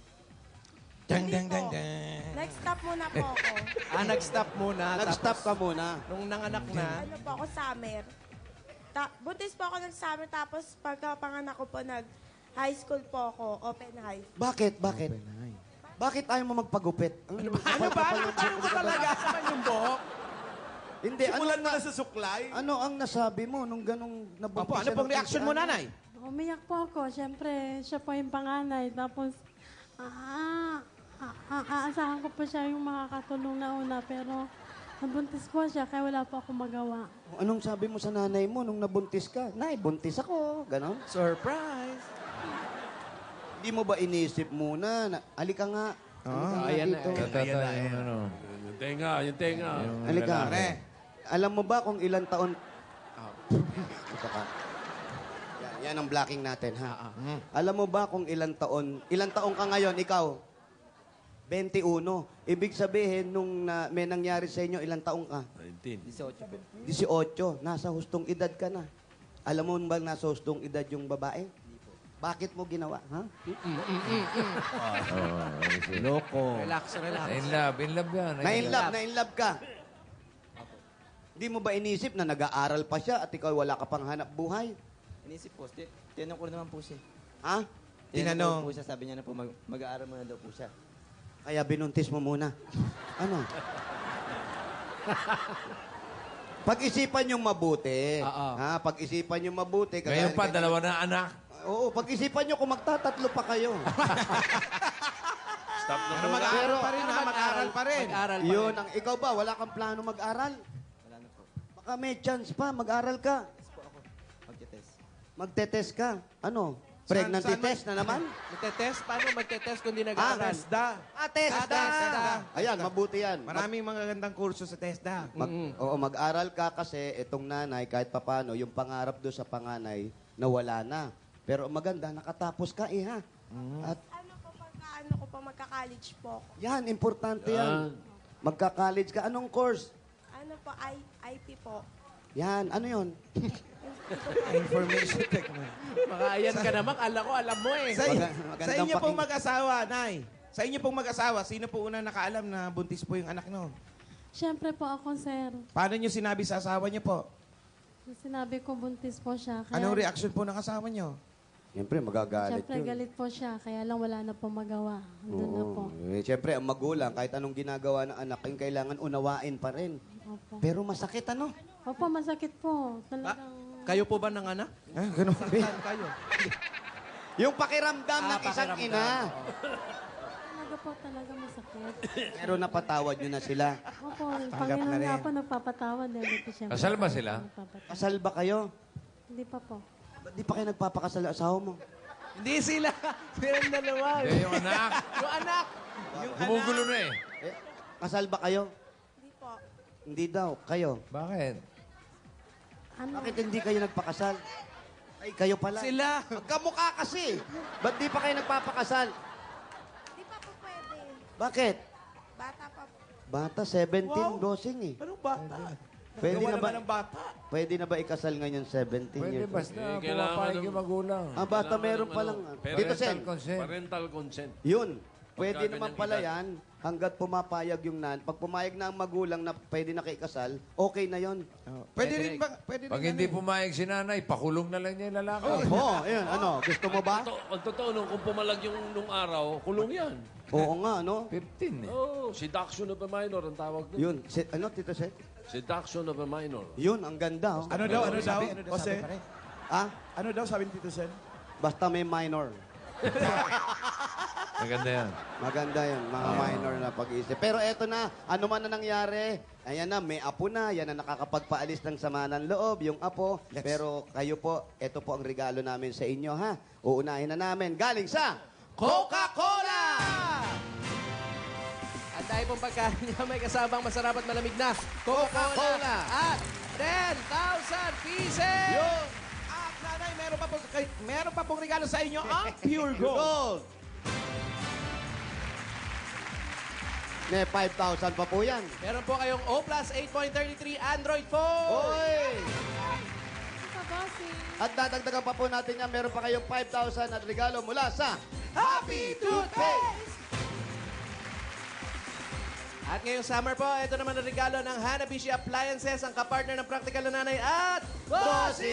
[SPEAKER 13] Next stop muna po ako.
[SPEAKER 3] Nag-stop muna.
[SPEAKER 8] Nag-stop ka muna.
[SPEAKER 3] Nung nanganak na,
[SPEAKER 13] Ano po ako, summer. Buntis po ako ng summer, tapos pagkapanganak ko po, nag-high school po ako, open high.
[SPEAKER 8] Bakit? Bakit ayaw mo magpagupit?
[SPEAKER 7] Ano ba? Ano ka talaga sa yung buhok?
[SPEAKER 8] Hindi,
[SPEAKER 7] Simulan mo na sa suklay?
[SPEAKER 8] ano ang nasabi mo nung ganong nabuntis
[SPEAKER 7] Opo, ano
[SPEAKER 8] siya
[SPEAKER 7] pong
[SPEAKER 8] ng
[SPEAKER 7] reaction mo,
[SPEAKER 8] 15
[SPEAKER 7] nanay?
[SPEAKER 2] Umiyak po ako. Siyempre, siya po yung panganay. Tapos, aasahan ko po siya yung makakatulong na una. Pero, nabuntis po siya, kaya wala po ako magawa.
[SPEAKER 8] Anong sabi mo sa nanay mo nung nabuntis ka? Nay, buntis ako. Ganon.
[SPEAKER 3] surprise.
[SPEAKER 8] Hindi mo ba inisip muna na, alika nga. Alika nga
[SPEAKER 3] ayan na,
[SPEAKER 8] dito.
[SPEAKER 5] Tatata yung ano.
[SPEAKER 6] Yung tenga.
[SPEAKER 5] Yung
[SPEAKER 8] Alika.
[SPEAKER 5] lalaki.
[SPEAKER 8] Alam mo ba kung ilang taon... Ito ka. Yan ang blocking natin, ha? Alam mo ba kung ilang taon ka ngayon, ikaw? 21. Ibig sabihin, nung may nangyari sa inyo, ilang taong ka?
[SPEAKER 6] 19.
[SPEAKER 8] 18. Nasa hustong edad ka na. Alam mo ba nasa hustong edad yung babae? Bakit mo ginawa, ha?
[SPEAKER 3] Loko. Relax.
[SPEAKER 5] In love yan.
[SPEAKER 8] Na-in-love ka. Hindi mo ba inisip na nag-aaral pa siya at ikaw wala ka pang hanap buhay?
[SPEAKER 14] Inisip po, tinanong ko naman po siya.
[SPEAKER 8] Ha?
[SPEAKER 14] Tinanong po siya, sabi niya na po, mag-aaral muna daw po siya.
[SPEAKER 8] Kaya binuntis mo muna. Ano? Pag-isipan yung mabuti. Ha? Pag-isipan yung mabuti.
[SPEAKER 5] Ngayon pa, dalawa na anak.
[SPEAKER 8] Oo, pag-isipan nyo kung magtatatlo pa kayo.
[SPEAKER 6] Stop na
[SPEAKER 7] Pero
[SPEAKER 6] muna.
[SPEAKER 7] mag-aaral pa rin, ha? Mag-aaral pa rin.
[SPEAKER 8] Yun, ikaw ba, wala kang plano mag-aral?
[SPEAKER 14] Wala na po.
[SPEAKER 8] Baka may chance pa, mag-aral ka.
[SPEAKER 14] Yes po ako, magte-test.
[SPEAKER 8] Magte-test ka. Ano? Pregnancy
[SPEAKER 7] saan
[SPEAKER 8] test na naman?
[SPEAKER 3] Magte-test? Paano magte-test kung di nag-aaral?
[SPEAKER 7] TESDA.
[SPEAKER 8] TESDA. Ayan, mabuti yan.
[SPEAKER 7] Maraming mga gandang kurso sa TESDA.
[SPEAKER 8] Mag-aral ka kasi itong nanay, kahit papano, yung pangarap doon sa panganay, nawala na. Pero maganda, nakatapos ka ha. At
[SPEAKER 13] Ano po, magka-college po ako.
[SPEAKER 8] yan, importante yan. Magka-college ka. Anong course?
[SPEAKER 13] Ano po, IT po.
[SPEAKER 8] Yan, ano yon?
[SPEAKER 3] Information technology. Mga ayan ka naman. Kala ko, alam mo eh.
[SPEAKER 7] Sa inyo pong mag-asawa, Nay. Sa inyo pong mag-asawa, sino po unang nakaalam na buntis po yung anak nyo?
[SPEAKER 2] Siyempre po ako, sir.
[SPEAKER 7] Paano nyo sinabi sa asawa nyo po?
[SPEAKER 2] Sinabi ko buntis po siya. Kaya,
[SPEAKER 7] Anong reaction po ng asawa nyo?
[SPEAKER 8] Siyempre, magagalit
[SPEAKER 2] Siyempre,
[SPEAKER 8] yun.
[SPEAKER 2] galit po siya. Kaya lang wala na po magawa. Andun na po.
[SPEAKER 8] Siyempre, ang magulang, kahit anong ginagawa ng anak, yung kailangan unawain pa rin.
[SPEAKER 2] Opo.
[SPEAKER 8] Pero masakit, ano?
[SPEAKER 2] Opo, masakit po. Talagang...
[SPEAKER 3] Kayo po ba ng anak?
[SPEAKER 7] Ganun.
[SPEAKER 3] Kayo.
[SPEAKER 8] Yung pakiramdam ng isang ina.
[SPEAKER 2] Talaga masakit.
[SPEAKER 8] Pero napatawad nyo na sila.
[SPEAKER 2] Opo, yung Panginoon nga po nagpapatawad. Hindi siya.
[SPEAKER 5] Kasal ba sila?
[SPEAKER 8] Kasal ba kayo?
[SPEAKER 2] Hindi pa po.
[SPEAKER 8] Ba't di pa kayo nagpapakasal ang asawa mo?
[SPEAKER 3] Hindi sila. Silang dalawa.
[SPEAKER 5] Hindi, yung anak.
[SPEAKER 3] Yung anak.
[SPEAKER 5] Gumugulo na eh.
[SPEAKER 8] Kasal ba kayo?
[SPEAKER 13] Hindi po.
[SPEAKER 8] Hindi daw. Kayo?
[SPEAKER 5] Bakit?
[SPEAKER 8] Bakit hindi kayo nagpakasal? Ay, kayo pala.
[SPEAKER 3] Sila.
[SPEAKER 8] Magkamukha kasi. Ba't di pa kayo nagpapakasal?
[SPEAKER 13] Hindi pa po pwede.
[SPEAKER 8] Bakit?
[SPEAKER 13] Bata pa po.
[SPEAKER 8] Bata, 17,
[SPEAKER 7] Wow.
[SPEAKER 8] dosing eh.
[SPEAKER 7] Anong bata?
[SPEAKER 8] Pwede
[SPEAKER 7] Gawa
[SPEAKER 8] na ba?
[SPEAKER 7] naman ng bata.
[SPEAKER 8] Pwede na ba ikasal ngayon 17
[SPEAKER 5] Pwede
[SPEAKER 8] years old?
[SPEAKER 5] basta
[SPEAKER 6] kailangan
[SPEAKER 5] pumapayag
[SPEAKER 6] ng-
[SPEAKER 5] yung magulang.
[SPEAKER 8] Ah, bata
[SPEAKER 6] Kailangan
[SPEAKER 8] meron
[SPEAKER 6] ng
[SPEAKER 8] pa lang.
[SPEAKER 6] parental
[SPEAKER 8] Dito, Sen.
[SPEAKER 5] consent.
[SPEAKER 6] Parental consent.
[SPEAKER 8] Yun. Pwede
[SPEAKER 6] Pagka
[SPEAKER 8] naman
[SPEAKER 6] ganyang
[SPEAKER 8] pala
[SPEAKER 6] edad.
[SPEAKER 8] yan hanggat pumapayag yung Pag pumayag na ang magulang na pwede na kaikasal, okay na yon.
[SPEAKER 7] Pwede rin ba? Pwede
[SPEAKER 5] Pag
[SPEAKER 7] rin
[SPEAKER 5] hindi
[SPEAKER 7] ano eh.
[SPEAKER 5] pumayag si nanay, pakulong na lang niya yung lalaki.
[SPEAKER 8] Oo, ayun. Ano, gusto mo ba?
[SPEAKER 6] Ang totoo, kung pumalag yung nung araw, kulong yan.
[SPEAKER 8] Oo nga, no?
[SPEAKER 5] 15 eh.
[SPEAKER 6] Oh, seduction of a minor ang tawag doon.
[SPEAKER 8] Yun. Ano, Tito Sen?
[SPEAKER 6] Seduction of a minor.
[SPEAKER 8] Yun, ang ganda. Oh.
[SPEAKER 7] Ano daw? Ano daw?
[SPEAKER 1] Sabi
[SPEAKER 7] Jose?
[SPEAKER 1] pa rin.
[SPEAKER 8] Ah,
[SPEAKER 7] Ano daw sabi ni Tito Sen?
[SPEAKER 8] basta may minor.
[SPEAKER 5] Maganda yan.
[SPEAKER 8] Maganda yan, mga minor na pag-iisip. Pero eto na, ano man na nangyari, ayan na, may apo na, yan na nakakapagpaalis ng sama ng loob, yung apo. Pero kayo po, eto po ang regalo namin sa inyo, ha? Uunahin na namin, galing sa Coca-Cola!
[SPEAKER 3] At dahil pong pagkain niya may kasabang masarap at malamig na
[SPEAKER 8] Coca-Cola.
[SPEAKER 3] At 10,000 pieces!
[SPEAKER 7] Yun! At nanay, meron pa pong regalo sa inyo ang Pure Gold.
[SPEAKER 8] May 5,000 pa po yan.
[SPEAKER 3] Meron po kayong O Plus 8.33 Android phone.
[SPEAKER 8] Oy!
[SPEAKER 2] Sa bossing.
[SPEAKER 8] At dadagdagan pa po natin yan, meron pa kayong 5,000 at regalo mula sa Happy Toothpaste!
[SPEAKER 3] At ngayong summer po, ito naman ang regalo ng Hanabishi Appliances, ang kapartner ng Practical na Nanay at
[SPEAKER 8] Bossing!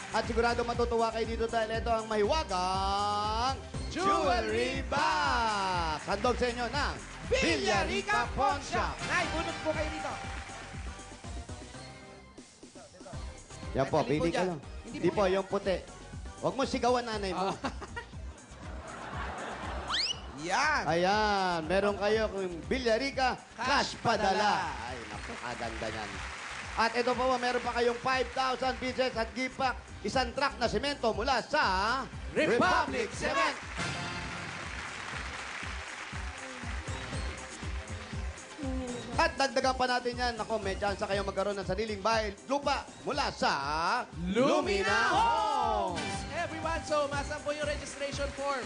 [SPEAKER 8] At sigurado matutuwa kayo dito dahil ito ang mahiwagang Jewelry Box! Handog sa inyo ng Villarica Pawn Shop!
[SPEAKER 7] Nay, bunot po kayo dito.
[SPEAKER 8] Yan po,
[SPEAKER 7] Hindi po
[SPEAKER 8] pili
[SPEAKER 7] dyan.
[SPEAKER 8] kayo.
[SPEAKER 7] Hindi
[SPEAKER 8] Hindi
[SPEAKER 7] po
[SPEAKER 8] po, yung puti. Huwag mo sigawan nanay mo.
[SPEAKER 7] Yan.
[SPEAKER 8] Ayan, meron kayo kung Villarica Cash Padala. Ay, napakaganda yan. At ito po, meron pa kayong 5,000 pieces at gift pack, isang truck na semento mula sa
[SPEAKER 3] Republic
[SPEAKER 8] Cement. At dagdagan pa natin yan. Ako, may chance kayo magkaroon ng sariling bahay lupa mula sa
[SPEAKER 3] Lumina Homes! Everyone, so masan po yung registration form?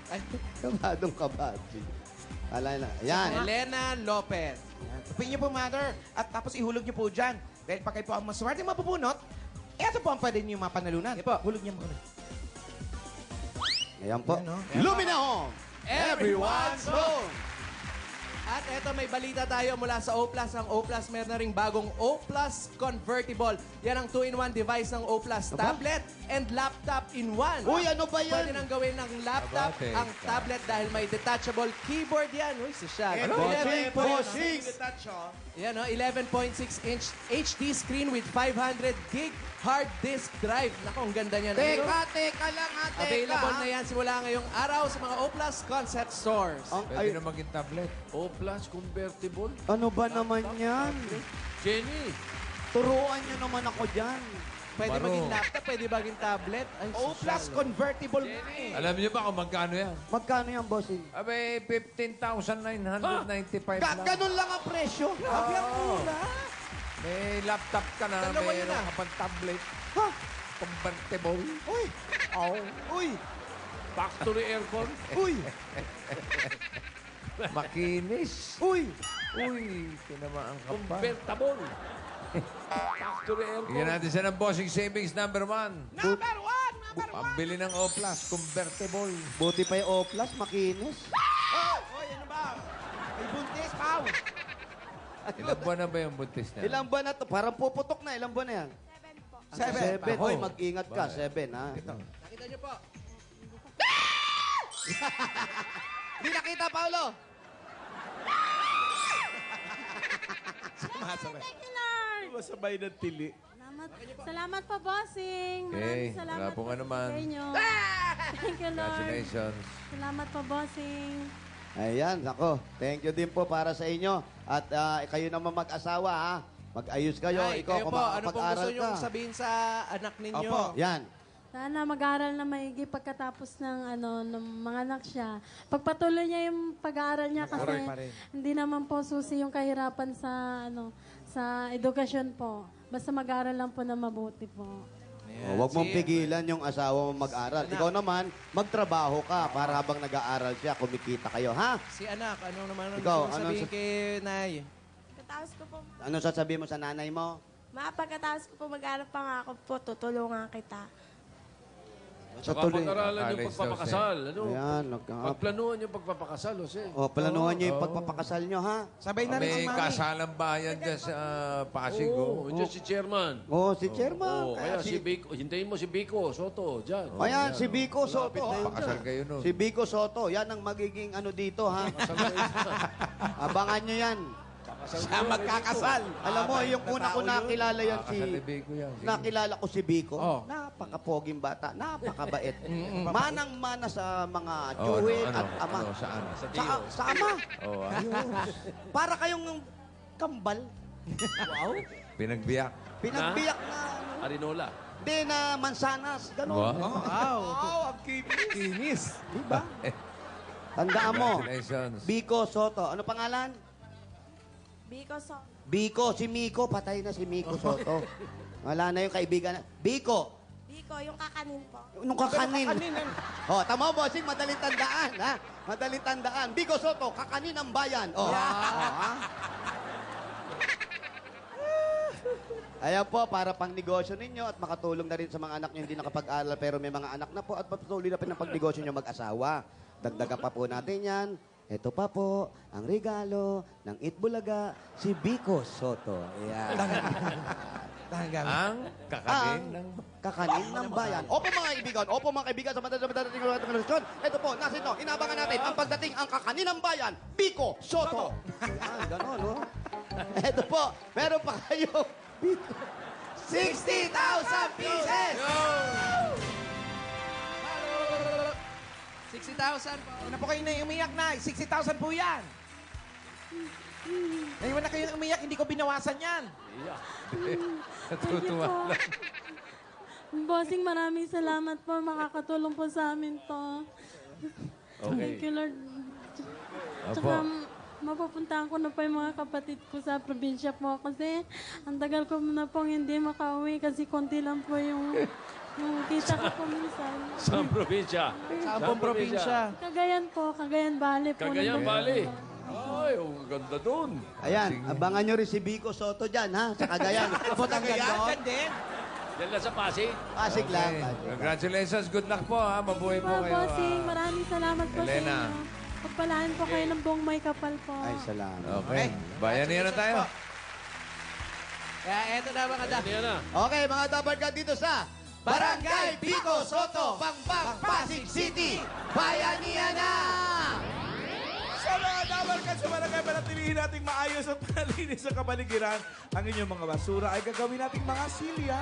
[SPEAKER 3] Ay,
[SPEAKER 8] Kabadong kabadji. Alay na. Ayan.
[SPEAKER 3] Elena Lopez.
[SPEAKER 7] Tupin niyo po, Mother. At tapos ihulog niyo po dyan. Dahil pa kayo po ang maswerte mapupunot, ito po ang pwede niyo mapanalunan.
[SPEAKER 3] Sige po.
[SPEAKER 7] Hulog niyo muna.
[SPEAKER 8] Ayan po.
[SPEAKER 7] Ayan, no?
[SPEAKER 8] Lumina Home. Everyone's home.
[SPEAKER 3] At eto, may balita tayo mula sa O+. Ang O+, meron na ring bagong O+ Convertible. Yan ang 2-in-1 device ng O+. Tablet and laptop in one.
[SPEAKER 8] Uy, ano ba yan?
[SPEAKER 3] Pwede nang gawin ng laptop
[SPEAKER 5] Abate.
[SPEAKER 3] ang tablet dahil may detachable keyboard yan. Uy, si Shaq.
[SPEAKER 8] Ano? Bossing.
[SPEAKER 3] Yan, no? 11.6-inch HD screen with 500 gig hard disk drive. Naku, ang ganda niyan.
[SPEAKER 8] Teka lang ha, teka.
[SPEAKER 3] Available na yan simula ngayong araw sa mga O+ concept stores.
[SPEAKER 5] Pwede na maging tablet.
[SPEAKER 6] O plus convertible.
[SPEAKER 8] Ano ba naman yan?
[SPEAKER 6] Jenny,
[SPEAKER 8] Turuan nyo naman ako dyan.
[SPEAKER 3] Pwede
[SPEAKER 5] Baro.
[SPEAKER 3] maging laptop, pwede maging tablet. Ay,
[SPEAKER 7] O plus
[SPEAKER 3] social.
[SPEAKER 7] convertible na eh.
[SPEAKER 5] Alam niyo ba kung magkano yan?
[SPEAKER 8] Magkano yan, bossing?
[SPEAKER 5] Abe, 15,995 lang.
[SPEAKER 8] Ganun lang ang presyo.
[SPEAKER 7] Grabe ang mura.
[SPEAKER 5] May laptop ka na,
[SPEAKER 3] Dalawa yun
[SPEAKER 5] mayroon
[SPEAKER 3] ah.
[SPEAKER 5] ka pang tablet.
[SPEAKER 8] Ha?
[SPEAKER 5] Convertible.
[SPEAKER 8] Uy!
[SPEAKER 5] Oh.
[SPEAKER 8] Uy!
[SPEAKER 6] factory aircon.
[SPEAKER 8] Uy!
[SPEAKER 5] Makinis.
[SPEAKER 8] Uy!
[SPEAKER 5] Uy, tinamaan ka pa.
[SPEAKER 6] Convertible. Factory aircon.
[SPEAKER 5] Bigyan natin siya ng bossing savings number 1.
[SPEAKER 7] Number one!
[SPEAKER 5] Pambili ng O+, convertible.
[SPEAKER 8] Buti pa yung O+, makinis.
[SPEAKER 7] Oy, ano ba? May buntis, Pao.
[SPEAKER 5] Ilang buwan na ba yung buntis niya?
[SPEAKER 8] Ilang buwan na to? Parang puputok na. Ilang buwan na yan?
[SPEAKER 7] 7.
[SPEAKER 8] 7.
[SPEAKER 5] Ako.
[SPEAKER 8] Hoy, mag-ingat ka.
[SPEAKER 5] Bakit?
[SPEAKER 8] 7, ha?
[SPEAKER 3] Nakita niyo po.
[SPEAKER 8] Hindi nakita, Paolo!
[SPEAKER 7] Sumasabay.
[SPEAKER 2] Thank you, Lord.
[SPEAKER 7] Sumasabay ng tili.
[SPEAKER 2] Salamat po, bossing.
[SPEAKER 5] Okay,
[SPEAKER 2] Maraming salamat
[SPEAKER 5] wala pong
[SPEAKER 2] po
[SPEAKER 5] anuman.
[SPEAKER 2] sa inyo. Thank you, Lord.
[SPEAKER 5] Congratulations.
[SPEAKER 2] Salamat po, bossing.
[SPEAKER 8] Ayan, nako. Thank you din po para sa inyo. At kayo naman mag-asawa, ha? Mag-ayos kayo.
[SPEAKER 3] Ay,
[SPEAKER 8] Ikaw,
[SPEAKER 3] kayo
[SPEAKER 8] kung
[SPEAKER 3] po, ano pong gusto
[SPEAKER 8] makakapag-aral
[SPEAKER 3] nyo
[SPEAKER 8] ka.
[SPEAKER 3] sabihin sa anak ninyo?
[SPEAKER 7] Opo.
[SPEAKER 8] Yan.
[SPEAKER 2] Sana mag-aaral na maigi pagkatapos ng mga anak siya. Pagpatuloy niya yung pag-aaral niya kasi
[SPEAKER 3] Correct pa rin.
[SPEAKER 2] hindi naman po susi yung kahirapan sa edukasyon po. Basta mag-aaral lang po na mabuti po.
[SPEAKER 8] Huwag mong pigilan yung asawa mo mag-aral. Ikaw naman, magtrabaho ka para habang nag-aaral siya, kumikita kayo, ha?
[SPEAKER 3] Si anak, ano naman ang
[SPEAKER 8] Ikaw,
[SPEAKER 3] gusto mong sabihin kay Nay?
[SPEAKER 13] Pagkatapos ko po,
[SPEAKER 8] Ano sasabihin mo sa nanay mo?
[SPEAKER 13] pagkatapos ko po mag-aral pa nga ako po, tutulungan kita.
[SPEAKER 6] Saka
[SPEAKER 8] Tuloy.
[SPEAKER 6] pag-aralan yung
[SPEAKER 5] College
[SPEAKER 6] pagpapakasal. Ano?
[SPEAKER 8] Ayan,
[SPEAKER 6] Pagplanuhan yung pagpapakasal, Jose.
[SPEAKER 8] planuhan nyo yung pagpapakasal nyo, ha?
[SPEAKER 3] Sabay na rin si
[SPEAKER 5] May
[SPEAKER 3] Mami.
[SPEAKER 5] kasalang bayan dyan sa Pasig.
[SPEAKER 6] Oo, dyan si Chairman.
[SPEAKER 8] Si Chairman.
[SPEAKER 6] Oo, kaya si Biko, hintayin mo si Biko Soto, dyan.
[SPEAKER 8] Ayan, si Biko Soto.
[SPEAKER 5] Pakasal kayo nun.
[SPEAKER 8] Si Biko Soto, yan ang magiging ano dito, ha? Abangan nyo yan.
[SPEAKER 3] Siya magkakasal.
[SPEAKER 8] Alam mo, yung una ko nakilala yan
[SPEAKER 5] Pakasal ni Biko yan.
[SPEAKER 8] Nakilala ko si Biko.
[SPEAKER 3] Oh.
[SPEAKER 8] Napakapoging bata, napakabait. Manang-mana sa mga
[SPEAKER 5] Oh,
[SPEAKER 8] tiyuhin at ama.
[SPEAKER 5] Saan?
[SPEAKER 8] Sa ama.
[SPEAKER 5] Oh,
[SPEAKER 8] Para kayong kambal. Wow.
[SPEAKER 5] Pinagbiyak.
[SPEAKER 8] Pinagbiyak na,
[SPEAKER 6] Arinola.
[SPEAKER 8] di na mansanas. Ganon.
[SPEAKER 5] Wow.
[SPEAKER 3] Wow, ang kinis.
[SPEAKER 8] Diba? Tandaan mo,
[SPEAKER 5] Congratulations.
[SPEAKER 8] Biko Soto. Ano pangalan?
[SPEAKER 13] Because of,
[SPEAKER 8] Biko, si Miko. Patay na si Miko Soto. Wala na yung kaibigan. Biko,
[SPEAKER 13] yung kakanin po.
[SPEAKER 8] nung kakanin. Tama mo, bossing, madaling tandaan, ha? Madaling tandaan. Biko Soto, kakanin ng bayan. Ayan po, para pang negosyo ninyo at makatulong na rin sa mga anak nyo hindi nakapag-aral pero may mga anak na po at patuloy na pinapagnegosyo nyo mag-asawa. Dagdagan pa po natin yan. Ito pa po, ang regalo ng Itbulaga, si Biko Soto. Ayan.
[SPEAKER 5] Ang kakanin ng...
[SPEAKER 8] Kakanin ng bayan. Opo mga kaibigan, sa madating relasyon. Ito po, nasino, inabangan natin ang pagdating ang kakanin ng bayan, Biko Soto. Ayan, gano'n, no? Ito po, meron pa kayo, Biko. 60,000 pieces!
[SPEAKER 3] 60,000 po. Una po kayo na umiyak na. 60,000 po yan. Ngayon na kayo umiyak, hindi ko binawasan yan.
[SPEAKER 5] Natutuwa lang.
[SPEAKER 2] Bossing, maraming salamat po. Makakatulong po sa amin to.
[SPEAKER 6] Okay.
[SPEAKER 2] Thank you, Lord.
[SPEAKER 5] Opo.
[SPEAKER 2] Tsaka, mapupuntahan ko na po yung mga kapatid ko sa probinsya po kasi ang tagal ko na pong hindi makauwi kasi konti lang po yung kita ko po minsan.
[SPEAKER 6] Saan probinsya?
[SPEAKER 3] Saan pong probinsya?
[SPEAKER 2] Cagayan po, Cagayan Valley po.
[SPEAKER 6] Cagayan Valley. Ay, ang ganda dun.
[SPEAKER 8] Ayan, abangan nyo rin si Biko Soto dyan, ha? Sa Cagayan. Abot ang
[SPEAKER 3] Yan din.
[SPEAKER 6] Yan lang sa Pasig.
[SPEAKER 8] Pasig lang.
[SPEAKER 5] Congratulations. Good luck po, ha? Mabuhay po kayo.
[SPEAKER 2] Bossing, maraming salamat po
[SPEAKER 5] Elena.
[SPEAKER 2] sa inyo. Pagpalaan po kayo ng buong may kapal po.
[SPEAKER 8] Ay, salamat.
[SPEAKER 5] Okay. Bayanihan na tayo.
[SPEAKER 3] Kaya eto na mga da.
[SPEAKER 6] Yan na.
[SPEAKER 8] Okay, mga dabarkad dito sa Barangay Biko Soto, Pampang, Pasig City. Bayanihan na!
[SPEAKER 4] Sa mga dabarkan sa barangay, panatilihin nating maayos at panalinis sa kabaligiran. Ang inyong mga basura ay gagawin nating mga silya.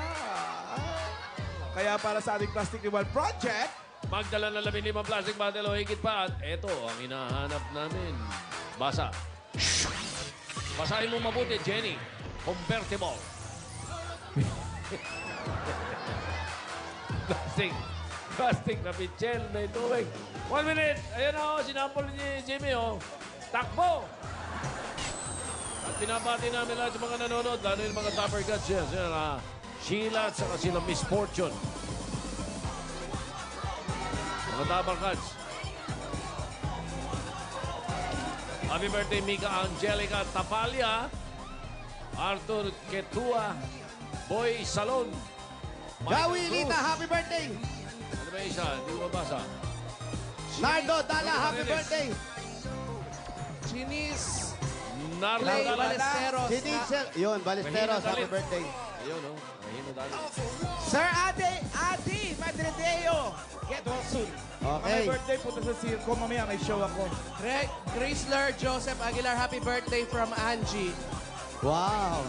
[SPEAKER 4] Kaya para sa ating Plastic Reward Project,
[SPEAKER 6] Magdala ng 15 plastic bottle o higit pa. At eto ang hinahanap namin. Basa. Basahin mo mabuti, Jenny. Convertible. Plastic na pichel, may tubig. 1 minute. Ayan o, sinapol ni Jimmy o. Takbo! At pinabati namin lahat sa mga nanonood, lalo yung mga Topper Guts yan. Sila Sheila at saka sila Miss Fortune. Mga Topper Guts. Happy birthday, Mika Angelica Tapalia, Arthur Ketua, Boy Salon,
[SPEAKER 8] Gawi Lita, happy birthday!
[SPEAKER 6] ano ba isa? Hindi ko mabasa.
[SPEAKER 8] Nardo Dala, happy birthday!
[SPEAKER 3] Chinis.
[SPEAKER 6] Nardo
[SPEAKER 3] Clay
[SPEAKER 6] Dala.
[SPEAKER 3] Balesteros.
[SPEAKER 8] Si Diesel, yun, Balesteros,
[SPEAKER 6] Mahina
[SPEAKER 8] happy
[SPEAKER 6] dalit.
[SPEAKER 8] birthday.
[SPEAKER 6] Ayun, no? Mahino dali.
[SPEAKER 3] Sir Adi Madrideo. Get well soon.
[SPEAKER 4] my
[SPEAKER 8] Okay.
[SPEAKER 4] birthday punta sa circo. Mamaya may show ako.
[SPEAKER 3] Chrysler Joseph Aguilar, happy birthday from Angie.
[SPEAKER 8] Wow.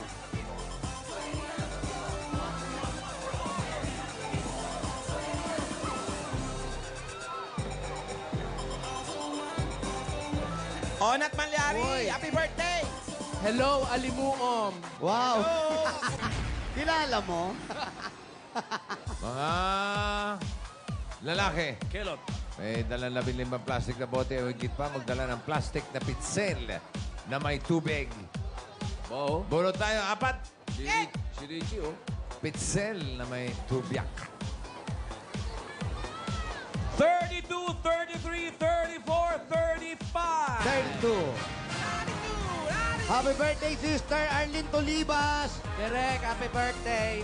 [SPEAKER 7] Onat Malyari, happy birthday!
[SPEAKER 3] Hello, Alimuom.
[SPEAKER 8] Wow. Kilala mo?
[SPEAKER 5] Mga lalaki.
[SPEAKER 6] Kelot.
[SPEAKER 5] May dala 15 plastic na bote o higit pa magdala ng plastic na pitsel na may tubig.
[SPEAKER 6] Oo.
[SPEAKER 5] Bunot tayo, 4.
[SPEAKER 6] Si Richie, oh.
[SPEAKER 5] Pitsel na may tubyak.
[SPEAKER 6] 32, 33, 34, 35.
[SPEAKER 8] 32. Happy birthday, Sister Arlene Tolibas.
[SPEAKER 3] Direk, happy birthday.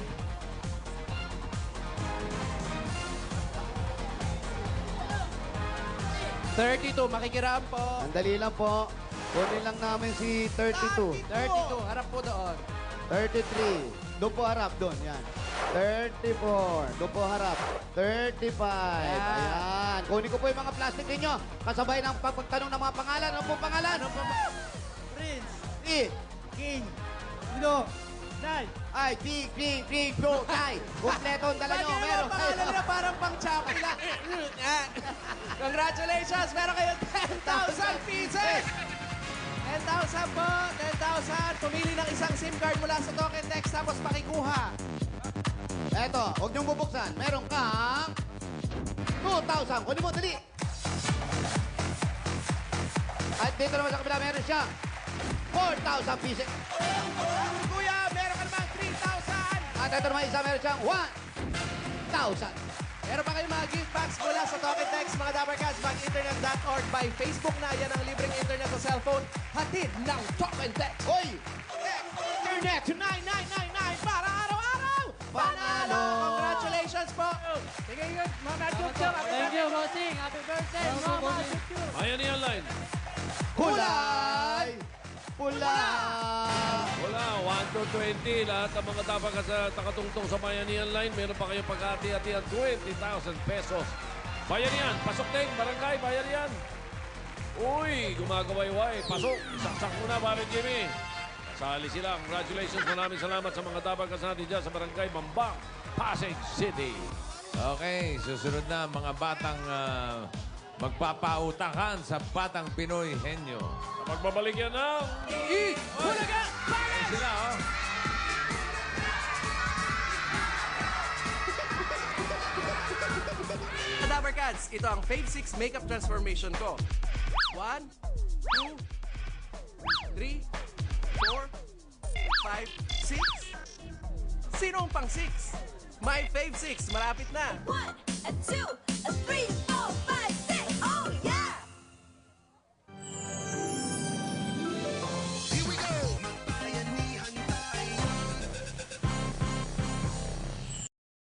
[SPEAKER 3] $32, makikiraan po.
[SPEAKER 8] Sandali lang po. Kunin lang namin si 32.
[SPEAKER 3] 32, harap po doon.
[SPEAKER 8] 33. Doon po harap, doon. Yan. 34. Doon po harap. 35. Ayan. Kunin ko po yung mga plastic ninyo. Kasabay ng pagtanong ng mga pangalan. Ano po pangalan?
[SPEAKER 1] Prince.
[SPEAKER 8] King.
[SPEAKER 1] Sino? Nay.
[SPEAKER 8] Ay, Big, Bro, Tay. Kompleto ang dala nyo. Meron
[SPEAKER 3] Pangalan nila parang pang Chappy lang. Congratulations! Meron kayo 10,000 pieces! 10,000 po! 10,000! Pumili ng isang SIM card mula sa Token Text tapos pakikuha.
[SPEAKER 8] Eto, huwag niyong bubuksan. Meron kang 2,000. Kunin mo, dali. At dito naman sa kabila, meron siyang 4,000 pieces.
[SPEAKER 3] Kuya, meron ka naman 3,000!
[SPEAKER 8] At ito naman isa, meron siyang 1,000.
[SPEAKER 3] Meron pa kayong mga gift packs mula sa Token Text, mga Dapper Cats, maginternet.org by Facebook na. Yan ang libreng internet sa cellphone. Hatid ng Token Text.
[SPEAKER 8] Hoy!
[SPEAKER 3] Internet to 9999 para araw-araw! Panalo! Congratulations po! Sige yun, mga Chup-Chup.
[SPEAKER 2] Thank you, bossing. Happy birthday, Mama Chup-Chup.
[SPEAKER 6] Bayanihan Line.
[SPEAKER 8] Kulay! Pula!
[SPEAKER 6] Wala, 1 to 20. Lahat ng mga dapat sa takatungtong sa Bayanihan Line, meron pa kayong pag-hati-hati at 20,000 pesos. Bayanihan, pasok din, barangay, Bayanihan. Uy, gumagawayway, pasok. Isaksak mo na, Barry Jimmy. Sali sila. Congratulations, maraming salamat sa mga dapat natin dyan sa barangay Bambang, Pasig City.
[SPEAKER 5] Okay, susunod na mga batang magpapautakan sa Batang Pinoy Henyo.
[SPEAKER 6] Sa pagbabalik yan ng...
[SPEAKER 3] Hulaga!
[SPEAKER 5] Ayan sila, oh.
[SPEAKER 3] Dapper Cats, ito ang Fave 6 makeup transformation ko. 1, 2, 3, 4, 5, 6. Sino ang pang 6? My Fave 6, malapit na.
[SPEAKER 15] 1, 2, 3,